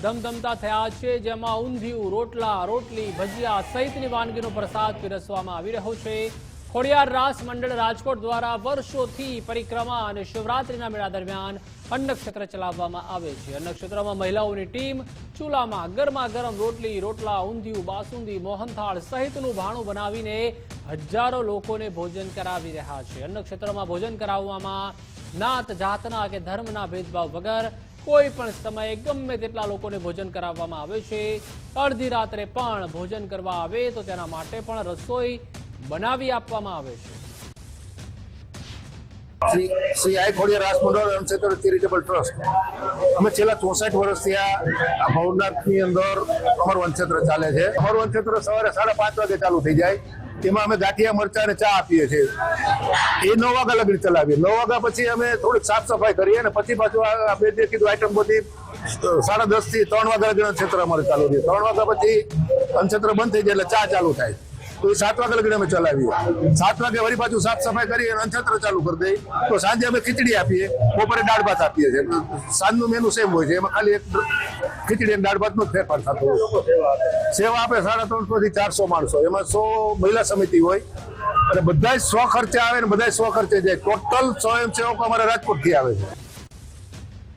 ધમધમતા થયા છે, જેમાં ઊંધિયું, રોટલા, રોટલી, ભજીયા સહિતની વાનગીનો પ્રસાદ પીરસવામાં આવી રહ્યો છે. ખોડિયાર રાસ મંડળ રાજકોટ દ્વારા વર્ષોથી પરિક્રમા અને શિવરાત્રીના મેળા દરમિયાન અન્નક્ષેત્ર ચલાવવામાં આવે છે. અન્નક્ષેત્રમાં મહિલાઓની ટીમ ચૂલામાં ગરમા ગરમ રોટલી, રોટલા, ઊંધિયું, બાસુંદી, મોહનથાળ સહિતનું ભાણું બનાવીને હજારો લોકોને ભોજન કરાવી રહ્યા છે. અન્નક્ષેત્રમાં ભોજન કરાવવામાં નાત, જાતના કે ધર્મના ભેદભાવ વગર કોઈ પણ સમયે ગમે તેટલા લોકોને ભોજન કરાવવામાં આવે છે. અડધી રાત્રે પણ ભોજન કરવા આવે તો તેના માટે પણ રસોઈ બનાવી આપવામાં આવે છે. શ્રી આઈ ખોડિયાર રાસ મંડળ અનક્ષેત્ર ચેરિટેબલ ટ્રસ્ટ અમે છેલ્લા 64 વર્ષથી આ ભવનાથની અંદર અમર વનક્ષેત્ર ચાલે છે. અમર વનક્ષેત્ર સવારે 5:30 વાગે ચાલુ થઈ જાય. તેમાં અમે ગાંઠિયા મરચા અને ચા આપીએ છીએ. એ 9 વાગ્યા લગી ચલાવીએ. 9 વાગ્યા પછી અમે થોડીક સાફ સફાઈ કરીએ અને પછી પાછું આ બે જે કીધું આઈટમ બધી 10:30 થી 3 વાગ્યા લગી અનક્ષેત્ર અમારે ચાલુ રહે. 3 વાગ્યા પછી અનક્ષેત્ર બંધ થઈ જાય એટલે ચા ચાલુ થાય. તો એ 7 વાગ્યા લગી અમે ચલાવીએ. 7 વાગે વળી પાછું સાફ સફાઈ કરી અને અનક્ષેત્ર ચાલુ કરી દઈએ. તો સાંજે અમે ખીચડી આપીએ, બપોરે દાળ ભાત આપીએ છીએ. સાંજનું મેનુ સેમ હોય છે, એમાં ખાલી એક ખીચડી અને દાળ ભાતનો જ ફેરફાર થતો હોય. સેવા આપે 350 થી 400 માણસો, એમાં 100 મહિલા સમિતિ હોય અને બધા સ્વ ખર્ચે આવે ને બધા સ્વ ખર્ચે જાય. ટોટલ સ્વયંસેવકો અમારા રાજકોટથી આવે છે.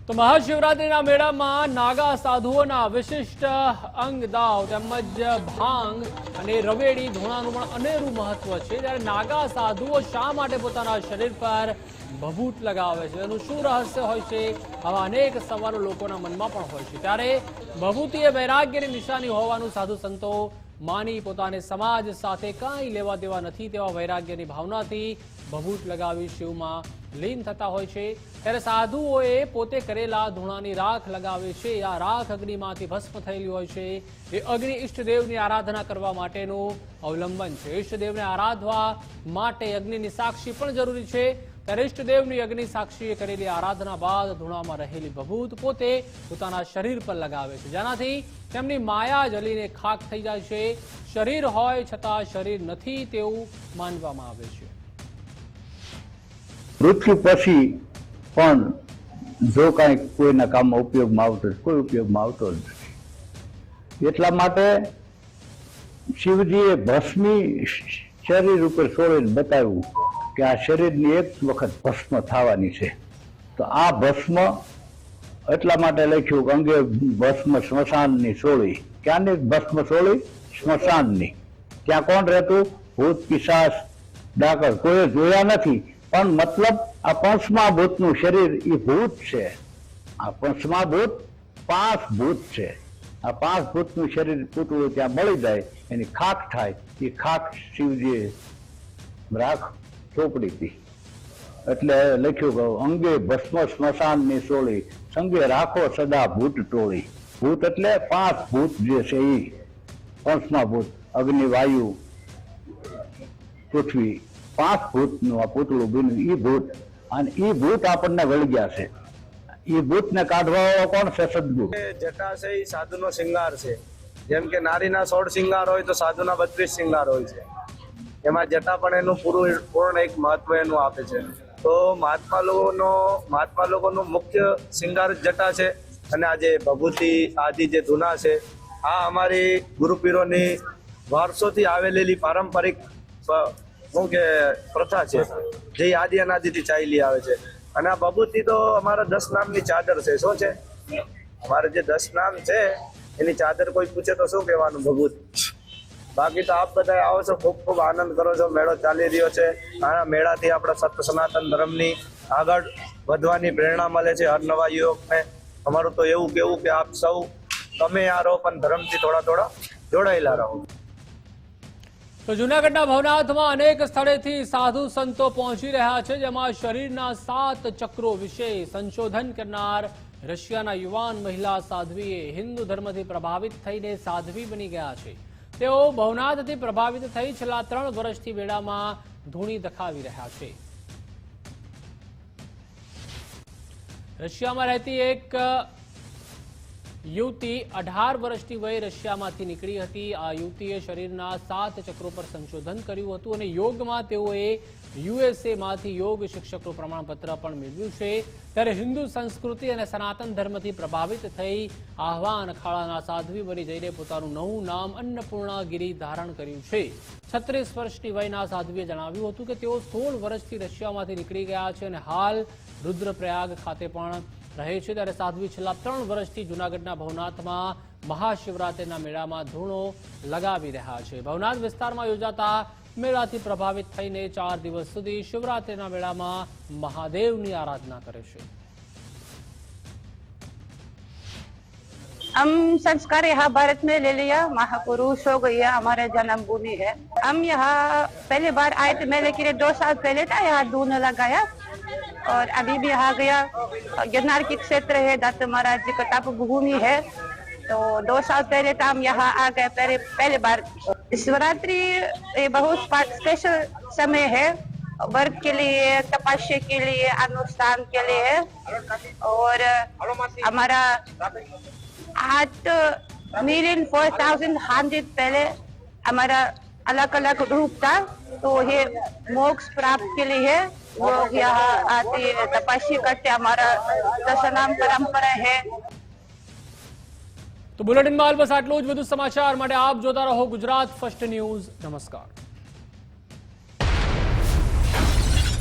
તો મહાશિવરાત્રીના મેળામાં નાગા સાધુઓના વિશિષ્ટ અંગ દાવ તેમજ ભાંગ અને રવેડી ધૂણાનું પણ અનેરું મહત્વ છે. ત્યારે નાગા સાધુઓ શા માટે પોતાના શરીર પર ભભૂત લગાવે છે, એનું શું રહસ્ય હોય છે, આવા અનેક સવાલો લોકોના મનમાં પણ હોય છે. ત્યારે ભભૂતિ એ વૈરાગ્યની નિશાની હોવાનું સાધુ સંતો માની પોતાને સમાજ સાથે કાંઈ લેવા દેવા નથી તેવા વૈરાગ્યની ભાવનાથી ભભૂત લગાવી શિવમાં લીન થતા હોય છે. ત્યારે સાધુઓએ પોતે કરેલા ધૂણાની રાખ લગાવે છે. આ રાખ અગ્નિમાંથી ભસ્મ થયેલી હોય છે. એ અગ્નિ ઈષ્ટદેવની આરાધના કરવા માટેનું અવલંબન છે. ઈષ્ટદેવને આરાધવા માટે અગ્નિની સાક્ષી પણ જરૂરી છે. ત્યારે ઈષ્ટદેવની અગ્નિ સાક્ષીએ કરેલી આરાધના બાદ ધૂણામાં રહેલી ભભૂત પોતે પોતાના શરીર પર લગાવે છે, જેનાથી તેમની માયા જલીને ખાક થઈ જાય છે. શરીર હોય છતાં શરીર નથી તેવું માનવામાં આવે છે. મૃત્યુ પછી પણ જો કાંઈ કોઈના કામમાં ઉપયોગમાં આવતો કોઈ ઉપયોગમાં આવતો નથી. એટલા માટે શિવજીએ ભસ્મી શરીર ઉપર છોડીને બતાવ્યું કે આ શરીરની એક વખત ભસ્મ થવાની છે. તો આ ભસ્મ એટલા માટે લખ્યું કે અંગે ભસ્મ સ્મશાનની સોળી. ક્યાંની ભસ્મ સોળી? સ્મશાનની. ત્યાં કોણ રહેતું? ભૂત પિશાચ ડાકર કોઈ જોયા નથી, પણ મતલબ આ પંચમા ભૂતનું શરીર એ ભૂત છે. આ પંચમા ભૂત 5 ભૂત છે. આ 5 ભૂતનું શરીર પૂતળું ત્યાં મળી જાય, એની ખાક થાય. એ ખાક શિવજીએ રાખ ચોપડી હતી એટલે લખ્યું કે અંગે ભસ્મ સ્મશાનની સોળી, સંગે રાખો સદા ભૂત ટોળી. ભૂત એટલે 5 ભૂત જે છે એ પંચમા ભૂત, અગ્નિ, વાયુ, પૃથ્વી, 5 ભૂતનું આ પૂતળું બન્યું. ઈ ભૂત અને ઈ ભૂત આપણને વળગ્યા છે. ઈ ભૂતને કાઢવા વાળો કોણ છે? સદગુરુ. જટા છે એ સાધુનો શિંગાર છે. જેમ કે નારીના 16 શિંગાર હોય તો સાધુના 32 શિંગાર હોય છે. એમાં જટા પણ એનું પૂર્ણ એક મહત્વ એનું આપે છે. તો મહાત્મા લોકોનું મુખ્ય શિંગાર જટા છે. અને આ જે ભભૂતિ આદિ જે ધૂના છે, આ અમારી ગુરુપીરોની વર્ષોથી આવેલી પારંપરિક શું કે પ્રથા છે, જે આદિ અનાદિથી ચાલી આવે છે. અને આ ભભૂતિ તો અમારા 10 નામની ચાદર છે. શું છે? અમારે જે 10 નામ છે એની ચાદર કોઈ પૂછે તો શું કહેવાનું? ભભૂત. બાકી તો આપ બધા આવો છો, ખૂબ ખૂબ આનંદ કરો છો. મેળો ચાલી રહ્યો છે. આ મેળાથી આપણા સત્ય સનાતન ધર્મની આગળ વધવાની પ્રેરણા મળે છે હર નવા યુવકને. અમારું તો એવું કેવું કે આપ સૌ તમે આ રહો પણ ધર્મથી થોડા જોડાયેલા રહો. તો જૂનાગઢના ભવનાથમાં અનેક સ્થળેથી સાધુ સંતો પહોંચી રહ્યા છે, જેમાં શરીરના 7 ચક્રો વિશે સંશોધન કરનાર રશિયાના યુવાન મહિલા સાધ્વીએ હિન્દુ ધર્મથી પ્રભાવિત થઈને સાધ્વી બની ગયા છે. તેઓ ભવનાથથી પ્રભાવિત થઈ છેલ્લા 3 વર્ષથી મેળામાં ધૂણી દખાવી રહ્યા છે. રશિયામાં રહેતી એક યુવતી 18 વર્ષની વયે રશિયામાંથી નીકળી હતી. આ યુવતીએ શરીરના 7 ચક્રો પર સંશોધન કર્યું હતું અને યોગમાં તેઓએ યુએસએમાંથી યોગ શિક્ષકનું પ્રમાણપત્ર પણ મેળવ્યું છે. ત્યારે હિન્દુ સંસ્કૃતિ અને સનાતન ધર્મથી પ્રભાવિત થઈ આહવાન અખાડાના સાધ્વી બની જઈને પોતાનું નવું નામ અન્નપૂર્ણાગીરી ધારણ કર્યું છે. 36 વર્ષની વયના સાધ્વીએ જણાવ્યું હતું કે તેઓ 16 વર્ષથી રશિયામાંથી નીકળી ગયા છે અને હાલ રુદ્રપ્રયાગ ખાતે પણ રહે છે. ત્યારે સાધ્વી છેલ્લા 3 વર્ષથી જૂનાગઢના ભવનાથમાં મહાશિવરાત્રિના મેળામાં ધૂણો લગાવી રહ્યા છે. ભવનાથ વિસ્તારમાં યોજાતા મેળાથી પ્રભાવિત થઈને 4 દિવસ સુધી શિવરાત્રિના મેળામાં महादेव आराधना करे छे। हम संस्कार यहाँ भारत में ले लिया, महापुरुष हो गया, हमारे जन्मभूमि है। हम यहाँ पहली बार आए थे, मैं लेकिन 2 साल पहले था, यहाँ दून लगाया और अभी भी आ गया। गिरनार की क्षेत्र है, दत्त महाराज जी का तप भूमि है, तो 2 साल पहले तो हम यहाँ आ गए पहले बार। शिवरात्रि ये बहुत स्पेशल समय है, वर्ग के लिए, तपस्या के लिए, अनुष्ठान के लिए। और हमारा 8,4,100 पहले हमारा अलग अलग रूप था, तो ये मोक्ष प्राप्त के लिए लोग यहाँ आते तपस्या करते, हमारा दशनाम परंपरा है। તો બુલેટિનમાં હાલ બસ આટલું જ। વધુ સમાચાર માટે આપ જોતા રહો ગુજરાત ફર્સ્ટ ન્યૂઝ। નમસ્કાર।